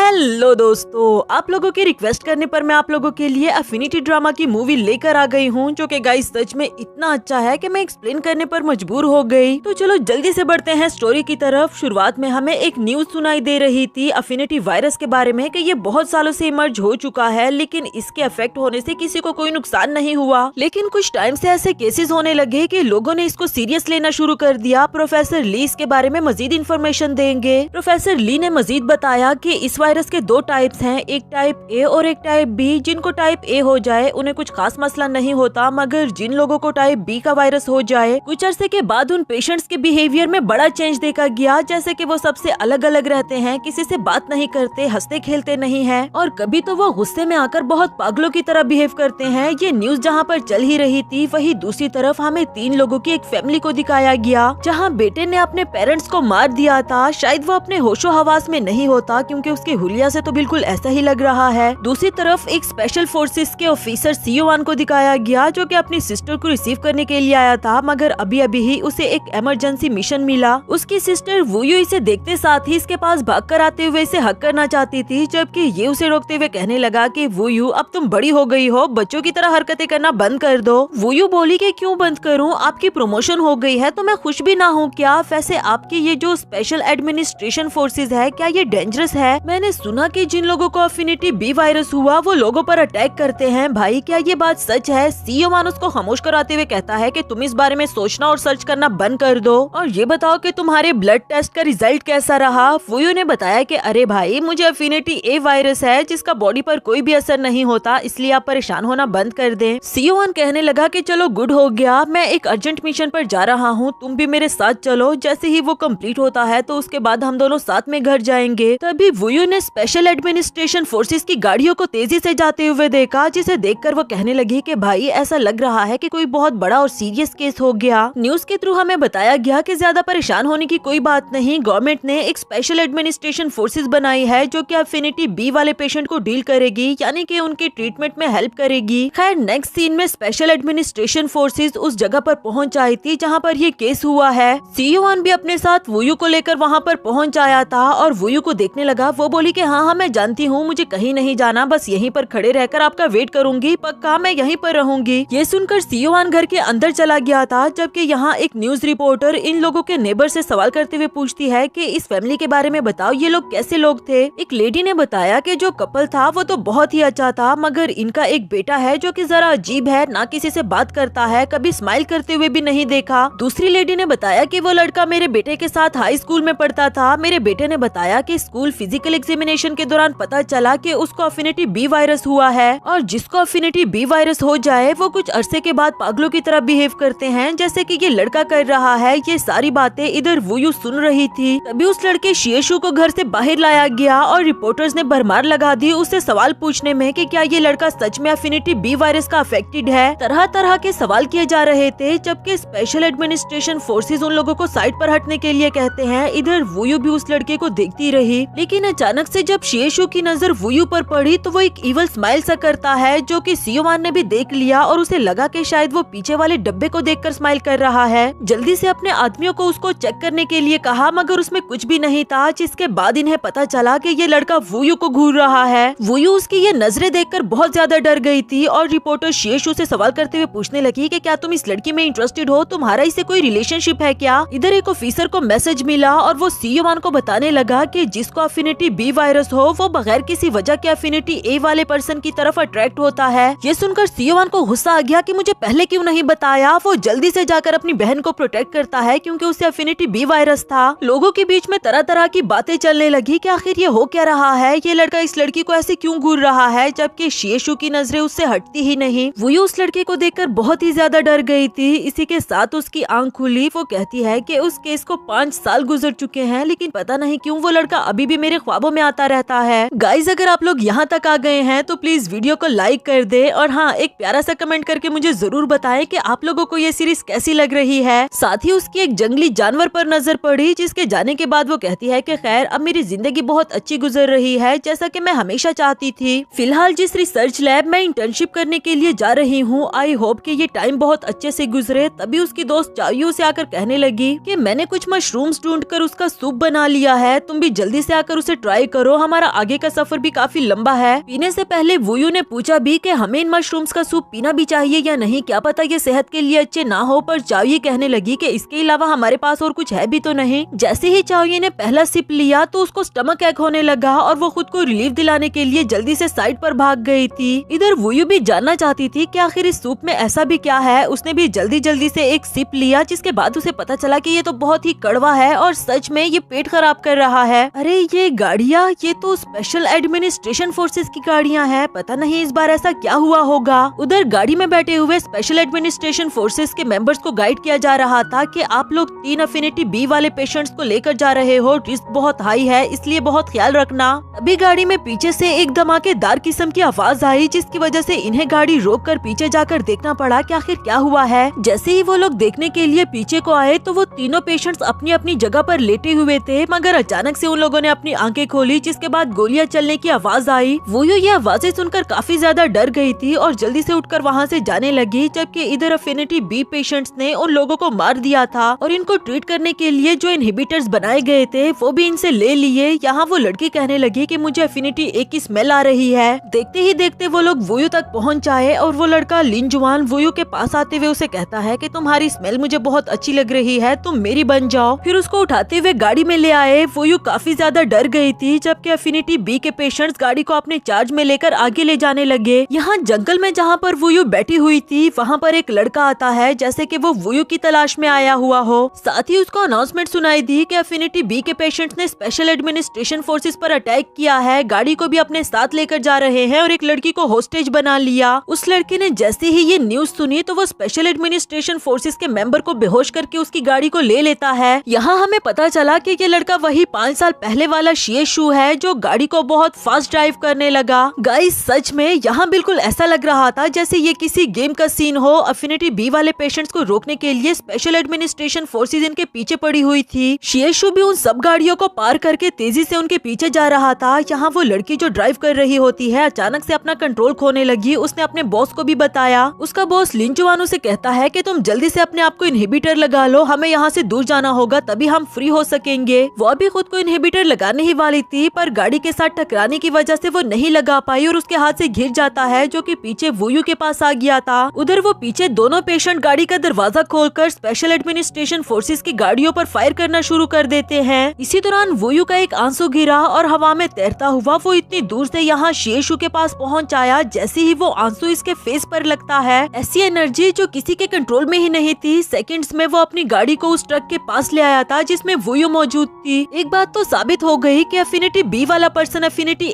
Hello दोस्तों, आप लोगों की रिक्वेस्ट करने पर मैं आप लोगों के लिए अफिनिटी ड्रामा की मूवी लेकर आ गई हूँ, जो कि गाइस सच में इतना अच्छा है कि मैं एक्सप्लेन करने पर मजबूर हो गई। तो चलो जल्दी से बढ़ते हैं स्टोरी की तरफ। शुरुआत में हमें एक न्यूज सुनाई दे रही थी अफिनिटी वायरस के बारे में कि ये बहुत सालों से इमर्ज हो चुका है, लेकिन इसके अफेक्ट होने से किसी को कोई नुकसान नहीं हुआ। लेकिन कुछ टाइम से ऐसे केसेस होने लगे कि लोगों ने इसको सीरियस लेना शुरू कर दिया। प्रोफेसर ली इसके बारे में मजीद इन्फॉर्मेशन देंगे। प्रोफेसर ली ने मजीद बताया कि इस वायरस के दो टाइप्स हैं, एक टाइप ए और एक टाइप बी। जिनको टाइप ए हो जाए उन्हें कुछ खास मसला नहीं होता, मगर जिन लोगों को टाइप बी का वायरस हो जाए कुछ अरसे के बाद उन पेशेंट्स के बिहेवियर में बड़ा चेंज देखा गया। जैसे कि वो सबसे अलग अलग रहते हैं, किसी से बात नहीं करते, हंसते खेलते नहीं हैं, और कभी तो वो गुस्से में आकर बहुत पागलों की तरह बिहेव करते हैं। ये न्यूज जहाँ पर चल ही रही थी, वही दूसरी तरफ हमें 3 लोगों की एक फैमिली को दिखाया गया, जहाँ बेटे ने अपने पेरेंट्स को मार दिया था। शायद वो अपने होशो हवास में नहीं होता, क्योंकि उसके हुलिया से तो बिल्कुल ऐसा ही लग रहा है। दूसरी तरफ एक स्पेशल फोर्सेस के ऑफिसर CO1 को दिखाया गया, जो कि अपनी सिस्टर को रिसीव करने के लिए आया था, मगर अभी अभी ही उसे एक इमरजेंसी मिशन मिला। उसकी सिस्टर वुयू इसे देखते साथ ही इसके पास भागकर आते हुए इसे हक करना चाहती थी, जबकि ये उसे रोकते हुए कहने लगा कि वुयू अब तुम बड़ी हो गई हो, बच्चों की तरह हरकतें करना बंद कर दो। वुयू बोली कि क्यों बंद करूं, आपकी प्रमोशन हो गई है तो मैं खुश भी ना हूं क्या? वैसे आपकी ये जो स्पेशल एडमिनिस्ट्रेशन फोर्सेस है, क्या ये डेंजरस है? मैंने सुना कि जिन लोगों को अफिनिटी बी वायरस हुआ वो लोगों पर अटैक करते हैं। भाई क्या ये बात सच है? CO1 उसको खामोश कराते हुए कहता है कि तुम इस बारे में सोचना और सर्च करना बंद कर दो, और ये बताओ कि तुम्हारे ब्लड टेस्ट का रिजल्ट कैसा रहा। वुयू ने बताया कि अरे भाई, मुझे अफिनिटी ए वायरस है जिसका बॉडी पर कोई भी असर नहीं होता, इसलिए आप परेशान होना बंद कर दें। CO1 कहने लगा कि चलो गुड हो गया, मैं एक अर्जेंट मिशन पर जा रहा हूँ, तुम भी मेरे साथ चलो। जैसे ही वो कंप्लीट होता है तो उसके बाद हम दोनों साथ में घर जाएंगे। तभी वुयू ने स्पेशल एडमिनिस्ट्रेशन फोर्सेस की गाड़ियों को तेजी से जाते हुए देखा, जिसे देखकर वो कहने लगी कि भाई ऐसा लग रहा है कि कोई बहुत बड़ा और सीरियस केस हो गया। न्यूज के थ्रू हमें बताया गया कि ज्यादा परेशान होने की कोई बात नहीं, गवर्नमेंट ने एक स्पेशल एडमिनिस्ट्रेशन फोर्सेस बनाई है जो कि अफिनिटी बी वाले पेशेंट को डील करेगी, यानी कि उनके ट्रीटमेंट में हेल्प करेगी। खैर नेक्स्ट सीन में स्पेशल एडमिनिस्ट्रेशन फोर्सेस उस जगह पर पहुंच आई थी जहां पर ये केस हुआ है। CO1 भी अपने साथ वुयू को लेकर वहां पर पहुंच आया था और वुयू को देखने लगा। वो बोली कि हाँ मैं जानती हूँ, मुझे कहीं नहीं जाना, बस यहीं पर खड़े रहकर आपका वेट करूंगी, पक्का मैं यहीं पर रहूंगी। ये सुनकर CO1 घर के अंदर चला गया था, जबकि यहाँ एक न्यूज रिपोर्टर इन लोगों के नेबर से सवाल करते हुए पूछती है कि इस फैमिली के बारे में बताओ, ये लोग कैसे लोग थे। एक लेडी ने बताया कि जो कपल था वो तो बहुत ही अच्छा था, मगर इनका एक बेटा है जो कि जरा अजीब है, ना किसी से बात करता है, कभी स्माइल करते हुए भी नहीं देखा। दूसरी लेडी ने बताया कि वो लड़का मेरे बेटे के साथ हाई स्कूल में पढ़ता था। मेरे बेटे ने बताया कि स्कूल फिजिकल एग्जामिनेशन के दौरान पता चला कि उसको अफिनिटी बी वायरस हुआ है, और जिसको अफिनिटी बी वायरस हो जाए वो कुछ अरसे के बाद पागलों की तरह बिहेव करते हैं, जैसे कि ये लड़का कर रहा है। ये सारी बातें इधर वुयू सुन रही थी। तभी उस लड़के शिएशु को घर से बाहर लाया गया और रिपोर्टर्स ने भरमार लगा दी उससे सवाल पूछने में कि क्या ये लड़का सच में अफिनिटी बी वायरस का अफेक्टेड है। तरह तरह के सवाल किए जा रहे थे, जबकि स्पेशल एडमिनिस्ट्रेशन फोर्सेस उन लोगों को साइड पर हटने के लिए कहते हैं। इधर वुयू भी उस लड़के को देखती रही, लेकिन अचानक से जब शिएशु की नजर वुयू पर पड़ी तो वो एक इवल स्माइल सा करता है, जो कि CO1 ने भी देख लिया, और उसे लगा कि शायद वो पीछे वाले डब्बे को देखकर स्माइल कर रहा है। जल्दी से अपने आदमियों को उसको चेक करने के लिए कहा, मगर उसमें कुछ भी नहीं था, जिसके बाद इन्हें पता चला कि ये लड़का वुयू को घूर रहा है। वुयू उसकी ये नजरें देखकर बहुत ज्यादा डर गई थी, और रिपोर्टर शिएशु से सवाल करते हुए पूछने लगी कि क्या तुम इस लड़की में इंटरेस्टेड हो, तुम्हारा इससे कोई रिलेशनशिप है क्या? इधर एक ऑफिसर को मैसेज मिला और वो CO1 को बताने लगा कि जिसको अफिनिटी बी वायरस हो वो बगैर किसी वजह के अफिनिटी ए वाले पर्सन की तरफ अट्रैक्ट होता है। ये सुनकर CO1 को गुस्सा आ गया कि मुझे पहले क्यों नहीं बताया। वो जल्दी से जाकर अपनी बहन को प्रोटेक्ट करता है, क्योंकि उसे अफिनिटी बी वायरस था। लोगों के बीच में तरह तरह की बातें चलने लगी कि आखिर ये हो क्या रहा है, ये लड़का इस लड़की को ऐसे क्यों घूर रहा है, जबकि शिएशु की नजरें उससे हटती ही नहीं। वुयू उस लड़के को देखकर बहुत ही ज्यादा डर गई थी। इसी के साथ उसकी आंख खुली। वो कहती है कि उस केस को 5 साल गुजर चुके हैं, लेकिन पता नहीं क्यों वो लड़का अभी भी मेरे ख्वाबों में आता रहता है। गाइज अगर आप लोग यहाँ तक आ गए हैं तो प्लीज वीडियो को लाइक कर दे, और हाँ एक प्यारा सा कमेंट करके मुझे जरूर बताएं कि आप लोगों को ये सीरीज कैसी लग रही है। साथ ही उसकी एक जंगली जानवर पर नजर पड़ी, जिसके जाने के बाद वो कहती है कि खैर अब मेरी जिंदगी बहुत अच्छी गुजर रही है, जैसा कि मैं हमेशा चाहती थी। फिलहाल जिस रिसर्च लैब में इंटर्नशिप करने के लिए जा रही हूँ, आई होप कि ये टाइम बहुत अच्छे से गुजरे। तभी उसकी दोस्त चायू से आकर कहने लगी कि मैंने कुछ मशरूम्स ढूंढकर उसका सूप बना लिया है, तुम भी जल्दी से आकर उसे ट्राई करो, हमारा आगे का सफर भी काफी लंबा है। पीने से पहले वुयू ने पूछा भी कि हमें इन मशरूम्स का सूप पीना भी चाहिए या नहीं, क्या पता ये सेहत के लिए अच्छे ना हो। पर चाओये कहने लगी कि इसके अलावा हमारे पास और कुछ है भी तो नहीं। जैसे ही चाओये ने पहला सिप लिया तो उसको स्टमक एक होने लगा और वो खुद को रिलीफ दिलाने के लिए जल्दी से साइड पर भाग गई थी। इधर वुयू भी जानना चाहती थी कि आखिर इस सूप में ऐसा भी क्या है। उसने भी जल्दी जल्दी से एक सिप लिया, जिसके बाद उसे पता चला कि ये तो बहुत ही कड़वा है और सच में ये पेट खराब कर रहा है। अरे ये गाड़ियाँ, ये तो स्पेशल एडमिनिस्ट्रेशन फोर्सेस की गाड़ियाँ हैं। पता नहीं इस बार ऐसा क्या हुआ होगा। उधर गाड़ी में बैठे हुए स्पेशल एडमिनिस्ट्रेशन फोर्सेस के मेंबर्स को गाइड किया जा रहा था कि आप लोग 3 अफिनिटी बी वाले पेशेंट्स को लेकर जा रहे हो, रिस्क बहुत हाई है, इसलिए बहुत ख्याल रखना। अभी गाड़ी में पीछे से एक धमाकेदार किस्म की आवाज आई, जिसकी वजह से इन्हें गाड़ी रोककर पीछे जाकर देखना पड़ा कि आखिर क्या हुआ है। जैसे ही वो लोग देखने के लिए पीछे को आए तो वो तीनों पेशेंट्स अपनी अपनी जगह पर लेटे हुए थे, मगर अचानक से उन लोगों ने अपनी आंखें खोली, जिसके बाद गोलियां चलने की आवाज आई। वो ये आवाजें सुनकर काफी ज्यादा डर गई थी और जल्दी से उठकर वहाँ से जाने लगी, जबकि इधर अफिनिटी बी पेशेंट्स ने उन लोगों को मार दिया था और इनको ट्रीट करने के लिए जो इनहिबिटर्स बनाए गए थे वो भी इनसे ले लिए। यहाँ वो लड़की कहने लगी कि मुझे अफिनिटी ए की स्मेल आ रही है। देखते ही देखते वो लोग वुयू तक पहुँच आए और वो लड़का लिनजुआन वुयू के पास आते हुए उसे कहता है कि तुम्हारी स्मेल मुझे बहुत अच्छी लग रही है, तुम मेरी बन जाओ। फिर उसको उठाते हुए गाड़ी में ले आए। वुयू काफी ज्यादा डर गई थी, जबकि अफिनिटी बी के पेशेंट्स गाड़ी को अपने चार्ज में लेकर आगे ले जाने लगे। यहाँ जंगल में जहाँ पर वुयू बैठी हुई थी वहाँ पर एक लड़का आता है, जैसे कि वो वुयू की तलाश में आया हुआ हो। साथ ही उसको अनाउंसमेंट सुनाई दी कि अफिनिटी बी के पेशेंट्स ने स्पेशल एडमिनिस्ट्रेशन फोर्सेस पर अटैक किया है, गाड़ी को भी अपने साथ लेकर जा रहे हैं और एक लड़की को होस्टेज बना लिया। उस लड़के ने जैसे ही ये न्यूज सुनी तो वो स्पेशल एडमिनिस्ट्रेशन फोर्सेस के मेंबर को बेहोश करके उसकी गाड़ी को ले लेता है। यहाँ हमें पता चला कि ये लड़का वही 5 साल पहले वाला शिएशु है जो गाड़ी को बहुत फास्ट ड्राइव करने लगा। गाइस सच में यहाँ बिल्कुल ऐसा लग रहा था जैसे ये किसी गेम का सीन हो। अफिनिटी बी वाले पेशेंट्स को रोकने के लिए स्पेशल एडमिनिस्ट्रेशन फोर्सेस इनके पीछे पड़ी हुई थी। शिएशु भी उन सब गाड़ियों को पार करके तेजी से उनके पीछे जा रहा था। यहाँ वो लड़की जो ड्राइव कर रही होती है अचानक से अपना कंट्रोल खोने लगी। उसने अपने बॉस को भी बताया। उसका बॉस लिनजुआन उसे कहता है कि तुम जल्दी से अपने आप को इनहिबिटर लगा लो, हमें यहाँ से दूर जाना होगा तभी हम फ्री हो सकेंगे। वो अभी खुद को इनहिबिटर लगाने ही वाली थी, पर गाड़ी के साथ टकराने की वजह से वो नहीं लगा पाई और उसके हाथ से गिर जाता है, जो कि पीछे वुयू के पास आ गया था। उधर वो पीछे दोनों पेशेंट गाड़ी का दरवाजा खोलकर स्पेशल एडमिनिस्ट्रेशन फोर्सेस की गाड़ियों पर फायर करना शुरू कर देते हैं। इसी दौरान वुयू का एक आंसू गिरा और हवा में तैरता हुआ वो इतनी दूर से यहाँ शिएशु के पास पहुँच आया। जैसे ही वो आंसू इसके फेस पर लगता है, ऐसी एनर्जी जो किसी के कंट्रोल में ही नहीं थी, सेकंड्स में वो अपनी गाड़ी को उस ट्रक के पास ले आया था जिसमें वुयू मौजूद थी। एक बात तो साबित हो गई कि अफिनिटी बी वाला पर्सन अफिनिटी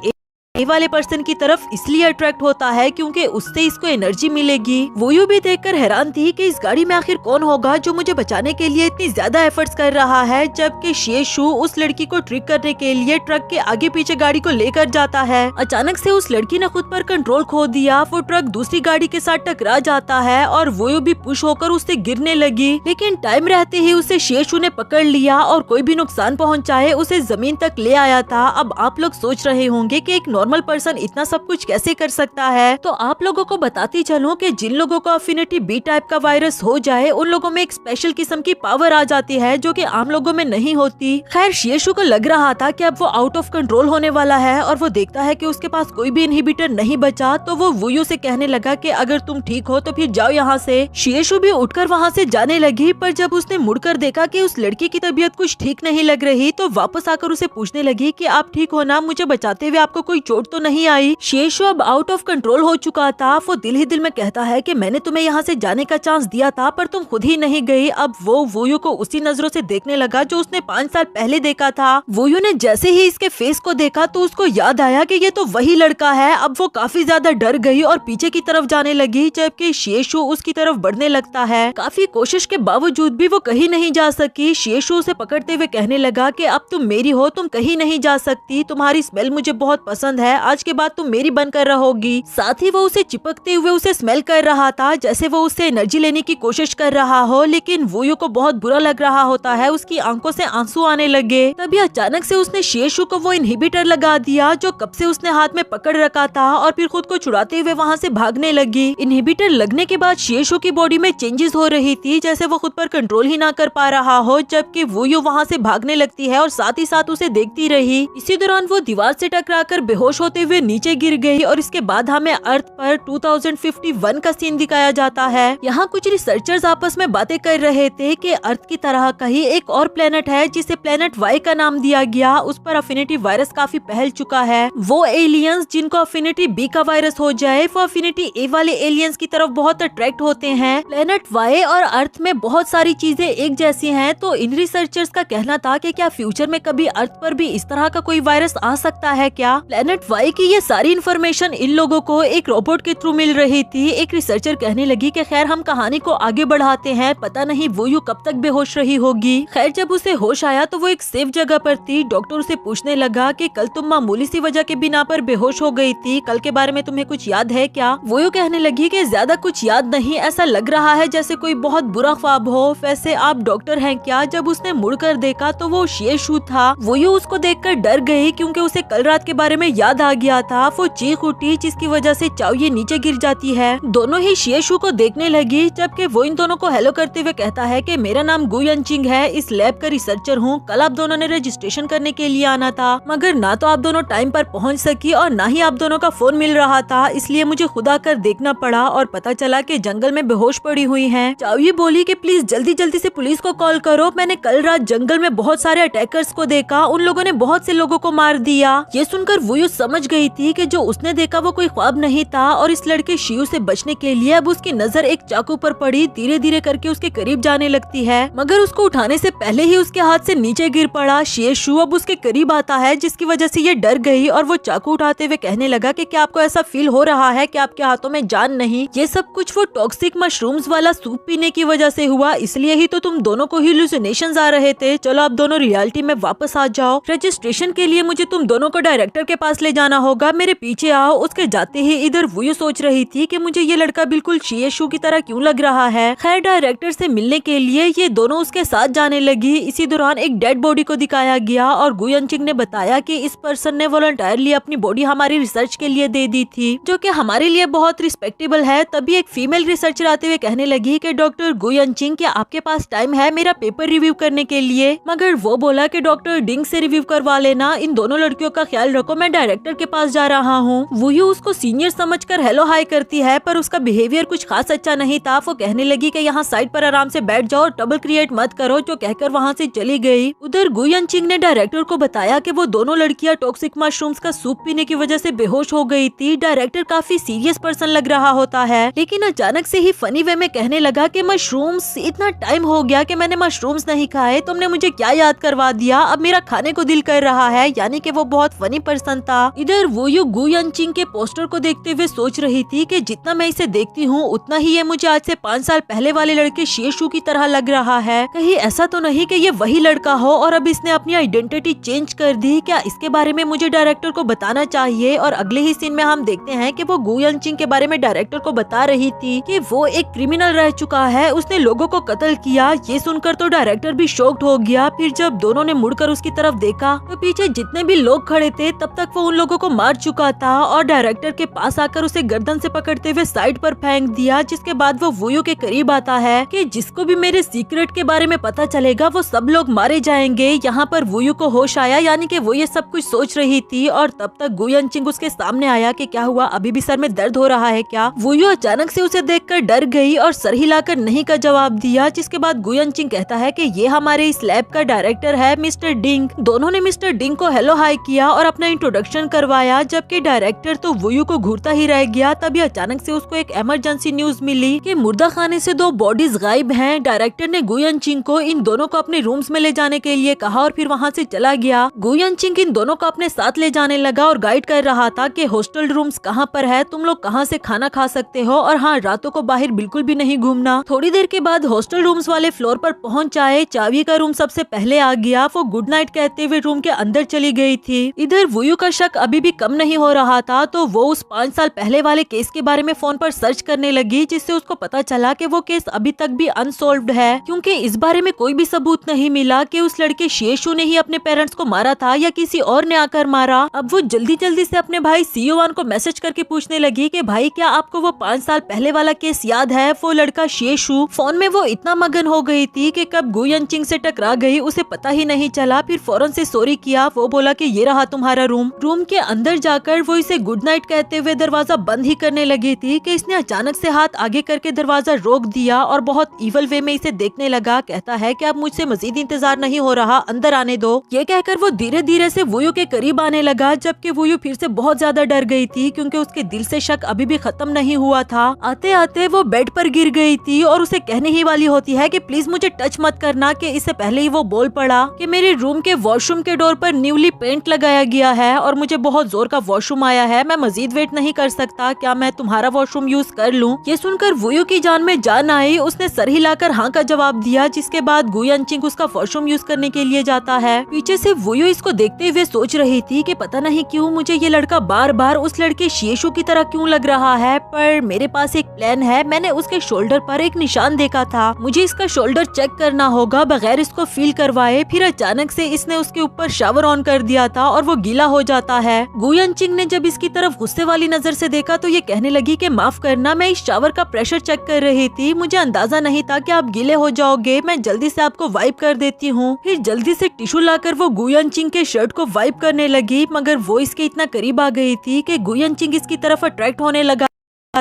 ए वाले पर्सन की तरफ इसलिए अट्रैक्ट होता है क्योंकि उससे इसको एनर्जी मिलेगी। वुयू भी देखकर हैरान थी कि इस गाड़ी में आखिर कौन होगा जो मुझे बचाने के लिए इतनी ज्यादा एफर्ट्स कर रहा है, जबकि शिएशु उस लड़की को ट्रिक करने के लिए ट्रक के आगे पीछे गाड़ी को लेकर जाता है। अचानक से उस लड़की ने खुद पर कंट्रोल खो दिया। वो ट्रक दूसरी गाड़ी के साथ टकरा जाता है और वुयू भी पुश होकर उससे गिरने लगी, लेकिन टाइम रहते ही उसे शिएशु ने पकड़ लिया और कोई भी नुकसान पहुँचाए उसे जमीन तक ले आया था। अब आप लोग सोच रहे होंगे कि एक नॉर्मल पर्सन इतना सब कुछ कैसे कर सकता है, तो आप लोगों को बताती चलूं कि जिन लोगों को अफिनिटी बी टाइप का वायरस हो जाए उन लोगों में एक स्पेशल किस्म की पावर आ जाती है जो कि आम लोगों में नहीं होती। खैर शिएशु को लग रहा था कि अब वो आउट ऑफ कंट्रोल होने वाला है और वो देखता है कि उसके पास कोई भी इनहिबिटर नहीं बचा, तो वो वुयू से कहने लगा कि अगर तुम ठीक हो तो फिर जाओ यहाँ से। शिएशु भी उठकर वहाँ से जाने लगी, पर जब उसने मुड़कर देखा कि उस लड़की की तबीयत कुछ ठीक नहीं लग रही तो वापस आकर उसे पूछने लगी कि आप ठीक हो ना, मुझे बचाते हुए आपको कोई चोट तो नहीं आई। शिएशु अब आउट ऑफ कंट्रोल हो चुका था। वो दिल ही दिल में कहता है कि मैंने तुम्हें यहाँ से जाने का चांस दिया था पर तुम खुद ही नहीं गई। अब वो वुयू को उसी नजरों से देखने लगा जो उसने 5 साल पहले देखा था। वुयू ने जैसे ही इसके फेस को देखा तो उसको याद आया कि ये तो वही लड़का है। अब वो काफी ज्यादा डर गई और पीछे की तरफ जाने लगी, जबकि शिएशु उसकी तरफ बढ़ने लगता है। काफी कोशिश के बावजूद भी वो कहीं नहीं जा सकी। शिएशु उसे पकड़ते हुए कहने लगा कि अब तुम मेरी हो, तुम कहीं नहीं जा सकती, तुम्हारी स्मेल मुझे बहुत पसंद है, आज के बाद तुम मेरी बनकर रहोगी। साथ ही वो उसे चिपकते हुए उसे स्मेल कर रहा था, जैसे वो उससे एनर्जी लेने की कोशिश कर रहा हो, लेकिन वूयू को बहुत बुरा लग रहा होता है। उसकी आंखों से आंसू आने लगे। तभी अचानक से उसने शिएशु को वो इनहिबिटर लगा दिया जो कब से उसने हाथ में पकड़ रखा था, और फिर खुद को छुड़ाते हुए वहाँ से भागने लगी। इनहिबिटर लगने के बाद शिएशु की बॉडी में चेंजेस हो रही थी, जैसे वो खुद पर कंट्रोल ही ना कर पा रहा हो, जबकि वूयू वहाँ से भागने लगती है और साथ ही साथ उसे देखती रही। इसी दौरान वो दीवार से टकराकर बेहोश होते हुए नीचे गिर गई। और इसके बाद हमें अर्थ पर 2051 का सीन दिखाया जाता है। यहाँ कुछ रिसर्चर्स आपस में बातें कर रहे थे कि अर्थ की तरह का ही एक और प्लेनेट है जिसे प्लेनेट वाई का नाम दिया गया। उस पर अफिनिटी वायरस काफी फैल चुका है। वो एलियंस जिनको अफिनिटी बी का वायरस हो जाए, वो अफिनिटी ए वाले एलियंस की तरफ बहुत अट्रैक्ट होते हैं। प्लेनेट वाई और अर्थ में बहुत सारी चीजें एक जैसी हैं, तो इन रिसर्चर्स का कहना था कि क्या फ्यूचर में कभी अर्थ पर भी इस तरह का कोई वायरस आ सकता है क्या। प्लेनेट वाई की ये सारी इन्फॉर्मेशन इन लोगों को एक रोबोट के थ्रू मिल रही थी। एक रिसर्चर कहने लगी कि खैर हम कहानी को आगे बढ़ाते हैं, पता नहीं वूयू कब तक बेहोश रही होगी। खैर जब उसे होश आया तो वो एक सेफ जगह पर थी। डॉक्टर उसे पूछने लगा कि कल तुम मामूली सी वजह के बिना पर बेहोश हो गई थी, कल के बारे में तुम्हें कुछ याद है क्या। वूयू कहने लगी कि ज्यादा कुछ याद नहीं, ऐसा लग रहा है जैसे कोई बहुत बुरा ख्वाब हो। वैसे आप डॉक्टर हैं क्या। जब उसने मुड़कर देखा तो वो शिएशु था। वूयू उसको देखकर डर गई क्योंकि उसे कल रात के बारे में याद आ गया था। वो चीख उठी जिसकी वजह से चाओये नीचे गिर जाती है। दोनों ही शिएशु को देखने लगी, जबकि वो इन दोनों को हेलो करते हुए कहता है कि मेरा नाम गु यनचिंग है, इस लैब का रिसर्चर हूँ। कल आप दोनों ने रजिस्ट्रेशन करने के लिए आना था, मगर ना तो आप दोनों टाइम पर पहुँच सकी और ना ही आप दोनों का फोन मिल रहा था, इसलिए मुझे खुद आकर देखना पड़ा और पता चला कि जंगल में बेहोश पड़ी हुई हैं। चाओये बोली कि प्लीज जल्दी जल्दी से पुलिस को कॉल करो, मैंने कल रात जंगल में बहुत सारे अटैकर्स को देखा, उन लोगों ने बहुत से लोगों को मार दिया। ये सुनकर वूयू समझ गई थी कि जो उसने देखा वो कोई ख्वाब नहीं था, और इस लड़के शियू से बचने के लिए अब उसकी नजर एक चाकू पर पड़ी। धीरे धीरे करके उसके करीब जाने लगती है, मगर उसको उठाने से पहले ही उसके हाथ से नीचे गिर पड़ा। शिएशु अब उसके करीब आता है, जिसकी वजह से ये डर गई और वो चाकू उठाते हुए कहने लगा कि क्या आपको ऐसा फील हो रहा है कि आपके हाथों में जान नहीं। ये सब कुछ वो टॉक्सिक मशरूम्स वाला सूप पीने की वजह से हुआ, इसलिए ही तो तुम दोनों को हेलुसिनेशंस आ रहे थे। चलो आप दोनों रियलिटी में वापस आ जाओ। रजिस्ट्रेशन के लिए मुझे तुम दोनों को डायरेक्टर के पास ले जाना होगा, मेरे पीछे आओ। उसके जाते ही इधर वूयू सोच रही थी कि मुझे ये लड़का बिल्कुल शिएशु की तरह क्यों लग रहा है। खैर डायरेक्टर से मिलने के लिए ये दोनों उसके साथ जाने लगी। इसी दौरान एक डेड बॉडी को दिखाया गया और गु यनचिंग ने बताया कि इस पर्सन ने वॉलंटियरली अपनी बॉडी हमारी रिसर्च के लिए दे दी थी, जो कि हमारे लिए बहुत रिस्पेक्टेबल है। तभी एक फीमेल रिसर्चर आते हुए कहने लगी कि डॉक्टर गु यनचिंग, क्या आपके पास टाइम है मेरा पेपर रिव्यू करने के लिए। मगर वो बोला कि डॉक्टर डिंग से रिव्यू करवा लेना, इन दोनों लड़कियों का ख्याल रखो, मैं डायरेक्टर के पास जा रहा हूँ। वूयू उसको सीनियर समझकर हेलो हाई करती है, पर उसका बिहेवियर कुछ खास अच्छा नहीं था। वो कहने लगी कि यहाँ साइड पर आराम से बैठ जाओ और ट्रबल क्रिएट मत करो, जो कहकर वहाँ से चली गई। उधर गु यनचिंग ने डायरेक्टर को बताया कि वो दोनों लड़कियाँ टॉक्सिक मशरूम्स का सूप पीने की वजह से बेहोश हो गई थी। डायरेक्टर काफी सीरियस पर्सन लग रहा होता है, लेकिन अचानक से ही फनी वे में कहने लगा कि मशरूम्स, इतना टाइम हो गया कि मैंने मशरूम्स नहीं खाए, तुमने मुझे क्या याद करवा दिया, अब मेरा खाने को दिल कर रहा है। यानी कि वो बहुत फनी पर्सन था। इधर वूयू गु यनचिंग के पोस्टर को देखते हुए सोच रही थी कि जितना मैं इसे देखती हूँ उतना ही ये मुझे आज से 5 साल पहले वाले लड़के शिएशु की तरह लग रहा है। कहीं ऐसा तो नहीं कि ये वही लड़का हो और अब इसने अपनी आइडेंटिटी चेंज कर दी। क्या इसके बारे में मुझे डायरेक्टर को बताना चाहिए। और अगले ही सीन में हम देखते हैं कि वो गु यनचिंग के बारे में डायरेक्टर को बता रही थी कि वो एक क्रिमिनल रह चुका है, उसने लोगों को कत्ल किया। ये सुनकर तो डायरेक्टर भी शॉक्ड हो गया। फिर जब दोनों ने मुड़कर उसकी तरफ देखा तो पीछे जितने भी लोग खड़े थे तब तक वो उन लोगों को मार चुका था और डायरेक्टर के पास आकर उसे गर्दन से पकड़ते हुए साइड पर फेंक दिया। जिसके बाद वो वूयू के करीब आता है कि जिसको भी मेरे सीक्रेट के बारे में पता चलेगा वो सब लोग मारे जाएंगे। यहाँ पर वूयू को होश आया, यानी कि वो ये सब कुछ सोच रही थी और तब तक गु यनचिंग उसके सामने आया कि क्या हुआ, अभी भी सर में दर्द हो रहा है क्या। वूयू अचानक से उसे देखकर डर गई और सर हिलाकर नहीं का जवाब दिया। जिसके बाद गु यनचिंग कहता है कि ये हमारे इस लैब का डायरेक्टर है मिस्टर डिंग। दोनों ने मिस्टर डिंग को हेलो हाई किया और अपना इंट्रोडक्शन करवाया, जबकि डायरेक्टर तो वूयू को घूरता ही रह गया। तभी अचानक से उसको एक इमरजेंसी न्यूज मिली कि मुर्दा खाने से 2 बॉडीज गायब हैं। डायरेक्टर ने गु यनचिंग को इन दोनों को अपने रूम्स में ले जाने के लिए कहा और फिर वहाँ से चला गया। गु यनचिंग इन दोनों को अपने साथ ले जाने लगा और गाइड कर रहा था कि हॉस्टल रूम्स कहाँ पर है, तुम लोग कहाँ से खाना खा सकते हो, और हाँ रातों को बाहर बिल्कुल भी नहीं घूमना। थोड़ी देर के बाद हॉस्टल रूम्स वाले फ्लोर पर पहुँच आए। चावी का रूम सबसे पहले आ गया। वो गुड नाइट कहते हुए रूम के अंदर चली गई थी। इधर वूयू का शक शक अभी भी कम नहीं हो रहा था तो वो उस 5 साल पहले वाले केस के बारे में फोन पर सर्च करने लगी, जिससे उसको पता चला कि वो केस अभी तक भी अनसॉल्व्ड है, क्योंकि इस बारे में कोई भी सबूत नहीं मिला कि उस लड़के शेषु ने ही अपने पेरेंट्स को मारा था या किसी और ने आकर मारा। अब वो जल्दी जल्दी से अपने भाई सियोवान को मैसेज करके पूछने लगी कि भाई क्या आपको वो 5 साल पहले वाला केस याद है, वो लड़का शेषु। फोन में वो इतना मगन हो गई थी कि कब गु यनचिंग से टकरा गई उसे पता ही नहीं चला। फिर फौरन से सॉरी किया। वो बोला कि ये रहा तुम्हारा रूम। रूम के अंदर जाकर वो इसे गुड नाइट कहते हुए दरवाजा बंद ही करने लगी थी कि इसने अचानक से हाथ आगे करके दरवाजा रोक दिया और बहुत इवल वे में इसे देखने लगा। कहता है कि अब मुझसे मजीद इंतजार नहीं हो रहा, अंदर आने दो। ये कहकर वो धीरे धीरे से वुयू के करीब आने लगा, जबकि वुयू फिर से बहुत ज्यादा डर गई थी क्योंकि उसके दिल से शक अभी भी खत्म नहीं हुआ था। आते आते वो बेड पर गिर गई थी और उसे कहने ही वाली होती है कि प्लीज मुझे टच मत करना, कि इससे पहले ही वो बोल पड़ा कि मेरे रूम के वॉशरूम के डोर पर न्यूली पेंट लगाया गया है और मुझे बहुत जोर का वॉशरूम आया है, मैं मजीद वेट नहीं कर सकता, क्या मैं तुम्हारा वॉशरूम यूज कर लूं? ये सुनकर वुयू की जान में जान आई। उसने सर हिलाकर हाँ का जवाब दिया, जिसके बाद गु यनचिंग उसका वॉशरूम यूज करने के लिए जाता है। पीछे से वुयू इसको देखते हुए सोच रही थी कि पता नहीं क्यों मुझे ये लड़का बार बार उस लड़के शेषु की तरह क्यों लग रहा है, पर मेरे पास एक प्लान है। मैंने उसके शोल्डर पर एक निशान देखा था, मुझे इसका शोल्डर चेक करना होगा बगैर इसको फील करवाए। फिर अचानक से इसने उसके ऊपर शावर ऑन कर दिया था और वो गीला हो जाता है। गु यनचिंग ने जब इसकी तरफ गुस्से वाली नजर से देखा तो ये कहने लगी कि माफ करना, मैं इस शावर का प्रेशर चेक कर रही थी, मुझे अंदाजा नहीं था कि आप गीले हो जाओगे, मैं जल्दी से आपको वाइप कर देती हूँ। फिर जल्दी से टिश्यू लाकर वो गु यनचिंग के शर्ट को वाइप करने लगी, मगर वो इसके इतना करीब आ गई थी कि गु यनचिंग इसकी तरफ अट्रैक्ट होने लगा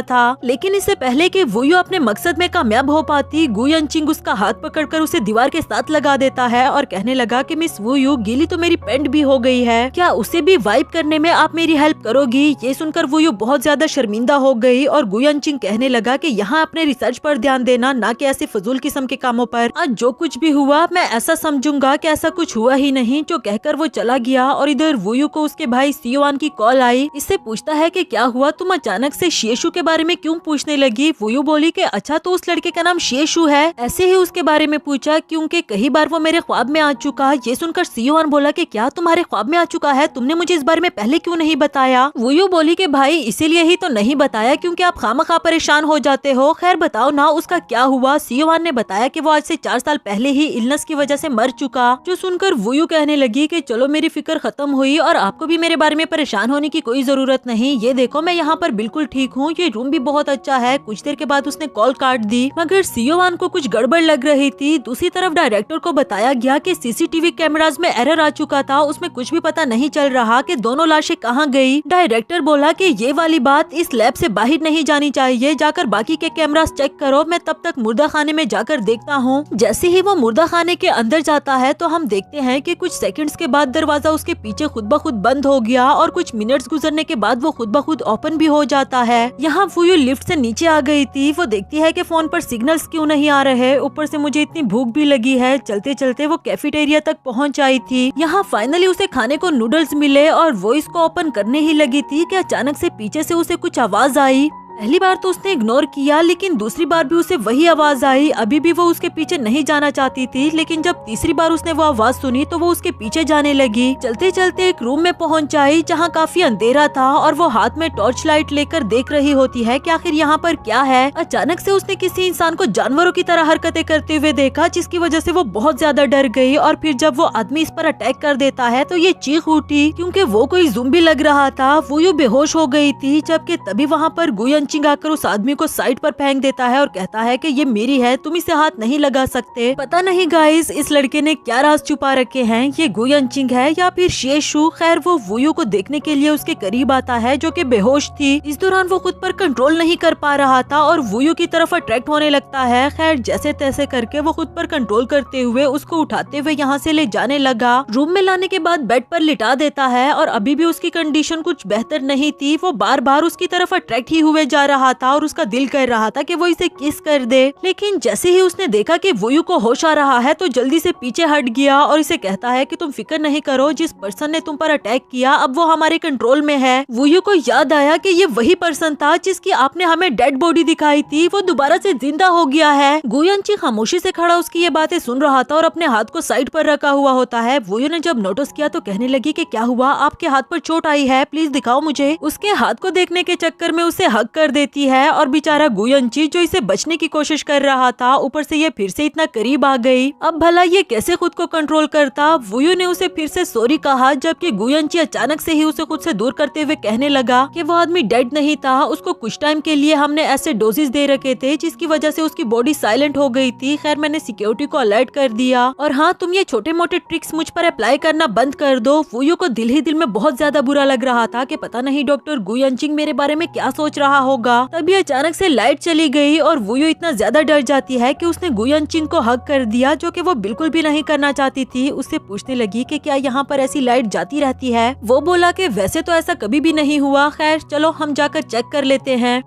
था। लेकिन इससे पहले कि वुयू अपने मकसद में कामयाब हो पाती, गु यनचिंग उसका हाथ पकड़कर उसे दीवार के साथ लगा देता है और कहने लगा कि मिस वुयू, गीली तो मेरी पैंट भी हो गई है, क्या उसे भी वाइप करने में आप मेरी हेल्प करोगी? ये सुनकर वुयू बहुत ज्यादा शर्मिंदा हो गई और गु यनचिंग कहने लगा कि यहाँ अपने रिसर्च पर ध्यान देना, ना कि ऐसे फजूल किस्म के कामों पर। आज जो कुछ भी हुआ मैं ऐसा समझूंगा कि ऐसा कुछ हुआ ही नहीं। जो कहकर वो चला गया और इधर वुयू को उसके भाई सियोवान की कॉल आई। इससे पूछता है कि क्या हुआ, तुम अचानक से शेषु के बारे में क्यों पूछने लगी? वुयू बोली कि अच्छा तो उस लड़के का नाम शेषु है, ऐसे ही उसके बारे में पूछा क्योंकि कई बार वो मेरे ख्वाब में आ चुका। ये सुनकर सियोवान बोला कि क्या तुम्हारे ख्वाब में आ चुका है, तुमने मुझे इस बारे में पहले क्यों नहीं बताया? वुयू बोली कि भाई इसीलिए ही तो नहीं बताया क्योंकि आप खामखा परेशान हो जाते हो। खैर बताओ ना उसका क्या हुआ? सियोवान ने बताया कि वो आज से 4 साल पहले ही इलनेस की वजह से मर चुका। जो सुनकर वुयू कहने लगी कि चलो मेरी फिक्र खत्म हुई और आपको भी मेरे बारे में परेशान होने की कोई जरूरत नहीं, ये देखो मैं यहाँ पर बिल्कुल ठीक हूँ, ये रूम भी बहुत अच्छा है। कुछ देर के बाद उसने कॉल काट दी, मगर सियोवान को कुछ गड़बड़ लग रही थी। दूसरी तरफ डायरेक्टर को बताया गया कि सीसीटीवी कैमरास में एरर आ चुका था, उसमें कुछ भी पता नहीं चल रहा कि दोनों लाशें कहाँ गई। डायरेक्टर बोला कि ये वाली बात इस लैब से बाहर नहीं जानी चाहिए, जाकर बाकी के कैमरास चेक करो, मैं तब तक मुर्दा खाने में जाकर देखता हूँ। जैसे ही वो मुर्दा खाने के अंदर जाता है तो हम देखते हैं कि कुछ सेकंड्स के बाद दरवाजा उसके पीछे खुद ब खुद बंद हो गया और कुछ मिनट्स गुजरने के बाद वो खुद ब खुद ओपन भी हो जाता है। यहाँ वुयू लिफ्ट से नीचे आ गई थी। वो देखती है कि फोन पर सिग्नल्स क्यों नहीं आ रहे, ऊपर से मुझे इतनी भूख भी लगी है। चलते चलते वो कैफेटेरिया तक पहुंच आई थी। यहाँ फाइनली उसे खाने को नूडल्स मिले और वो इसको ओपन करने ही लगी थी कि अचानक से पीछे से उसे कुछ आवाज आई। पहली बार तो उसने इग्नोर किया, लेकिन दूसरी बार भी उसे वही आवाज आई। अभी भी वो उसके पीछे नहीं जाना चाहती थी, लेकिन जब तीसरी बार उसने वो आवाज सुनी तो वो उसके पीछे जाने लगी। चलते चलते एक रूम में पहुंच आई जहां काफी अंधेरा था और वो हाथ में टॉर्च लाइट लेकर देख रही होती है कि आखिर यहाँ पर क्या है। अचानक से उसने किसी इंसान को जानवरों की तरह हरकतें करते हुए देखा, जिसकी वजह से वो बहुत ज्यादा डर गई। और फिर जब वो आदमी इस पर अटैक कर देता है तो ये चीख उठी क्योंकि वो कोई ज़ुम्बी लग रहा था। वो यूं बेहोश हो गई थी, जबकि तभी वहाँ पर गु यनचिंग आकर उस आदमी को साइड पर फेंक देता है और कहता है कि ये मेरी है, तुम इसे हाथ नहीं लगा सकते। पता नहीं गाइस इस लड़के ने क्या राज छुपा रखे हैं, ये गु यनचिंग है या फिर शेषु। खैर वो वुयू को देखने के लिए उसके करीब आता है जो कि बेहोश थी। इस दौरान वो खुद पर कंट्रोल नहीं कर पा रहा था और वुयू की तरफ अट्रैक्ट होने लगता है। खैर जैसे तैसे करके वो खुद पर कंट्रोल करते हुए उसको उठाते हुए यहाँ से ले जाने लगा। रूम में लाने के बाद बेड पर लिटा देता है और अभी भी उसकी कंडीशन कुछ बेहतर नहीं थी। वो बार बार उसकी तरफ अट्रैक्ट ही हुए जा जा रहा था और उसका दिल कर रहा था कि वो इसे किस कर दे, लेकिन जैसे ही उसने देखा कि वुयू को होश आ रहा है तो जल्दी से पीछे हट गया और इसे कहता है कि तुम फिक्र नहीं करो, जिस पर्सन ने तुम पर अटैक किया अब वो हमारे कंट्रोल में है। वुयू को याद आया कि ये वही पर्सन था जिसकी आपने हमें डेड बॉडी दिखाई थी, वो दोबारा से जिंदा हो गया है। गुयनची खामोशी से खड़ा उसकी ये बातें सुन रहा था और अपने हाथ को साइड पर रखा हुआ होता है। वुयू ने जब नोटिस किया तो कहने लगी कि क्या हुआ, आपके हाथ पर चोट आई है, प्लीज दिखाओ मुझे। उसके हाथ को देखने के चक्कर में उसे हक कर देती है और बेचारा गुयनची जो इसे बचने की कोशिश कर रहा था, ऊपर से ये फिर से इतना करीब आ गई। अब भला ये कैसे खुद को कंट्रोल करता। वुयू ने उसे फिर से सॉरी कहा, जबकि गुयनची अचानक से ही उसे खुद से दूर करते हुए कहने लगा कि वो आदमी डेड नहीं था, उसको कुछ टाइम के लिए हमने ऐसे डोजेस दे रखे थे जिसकी वजह से उसकी बॉडी साइलेंट हो गई थी। खैर मैंने सिक्योरिटी को अलर्ट कर दिया, और हाँ तुम ये छोटे मोटे ट्रिक्स मुझ पर अप्लाई करना बंद कर दो। वुयू को दिल ही दिल में बहुत ज्यादा बुरा लग रहा था कि पता नहीं डॉक्टर गुयनचिंग मेरे बारे में क्या सोच रहा होगा। तभी अचानक से लाइट चली गई और वुयू इतना ज्यादा डर जाती है कि उसने गुयनचिंग को हक कर दिया, जो कि वो बिल्कुल भी नहीं करना चाहती थी। उससे पूछने लगी कि क्या यहाँ पर ऐसी लाइट जाती रहती है। वो बोला कि वैसे तो ऐसा कभी भी नहीं हुआ, खैर चलो हम जाकर चेक कर लेते हैं।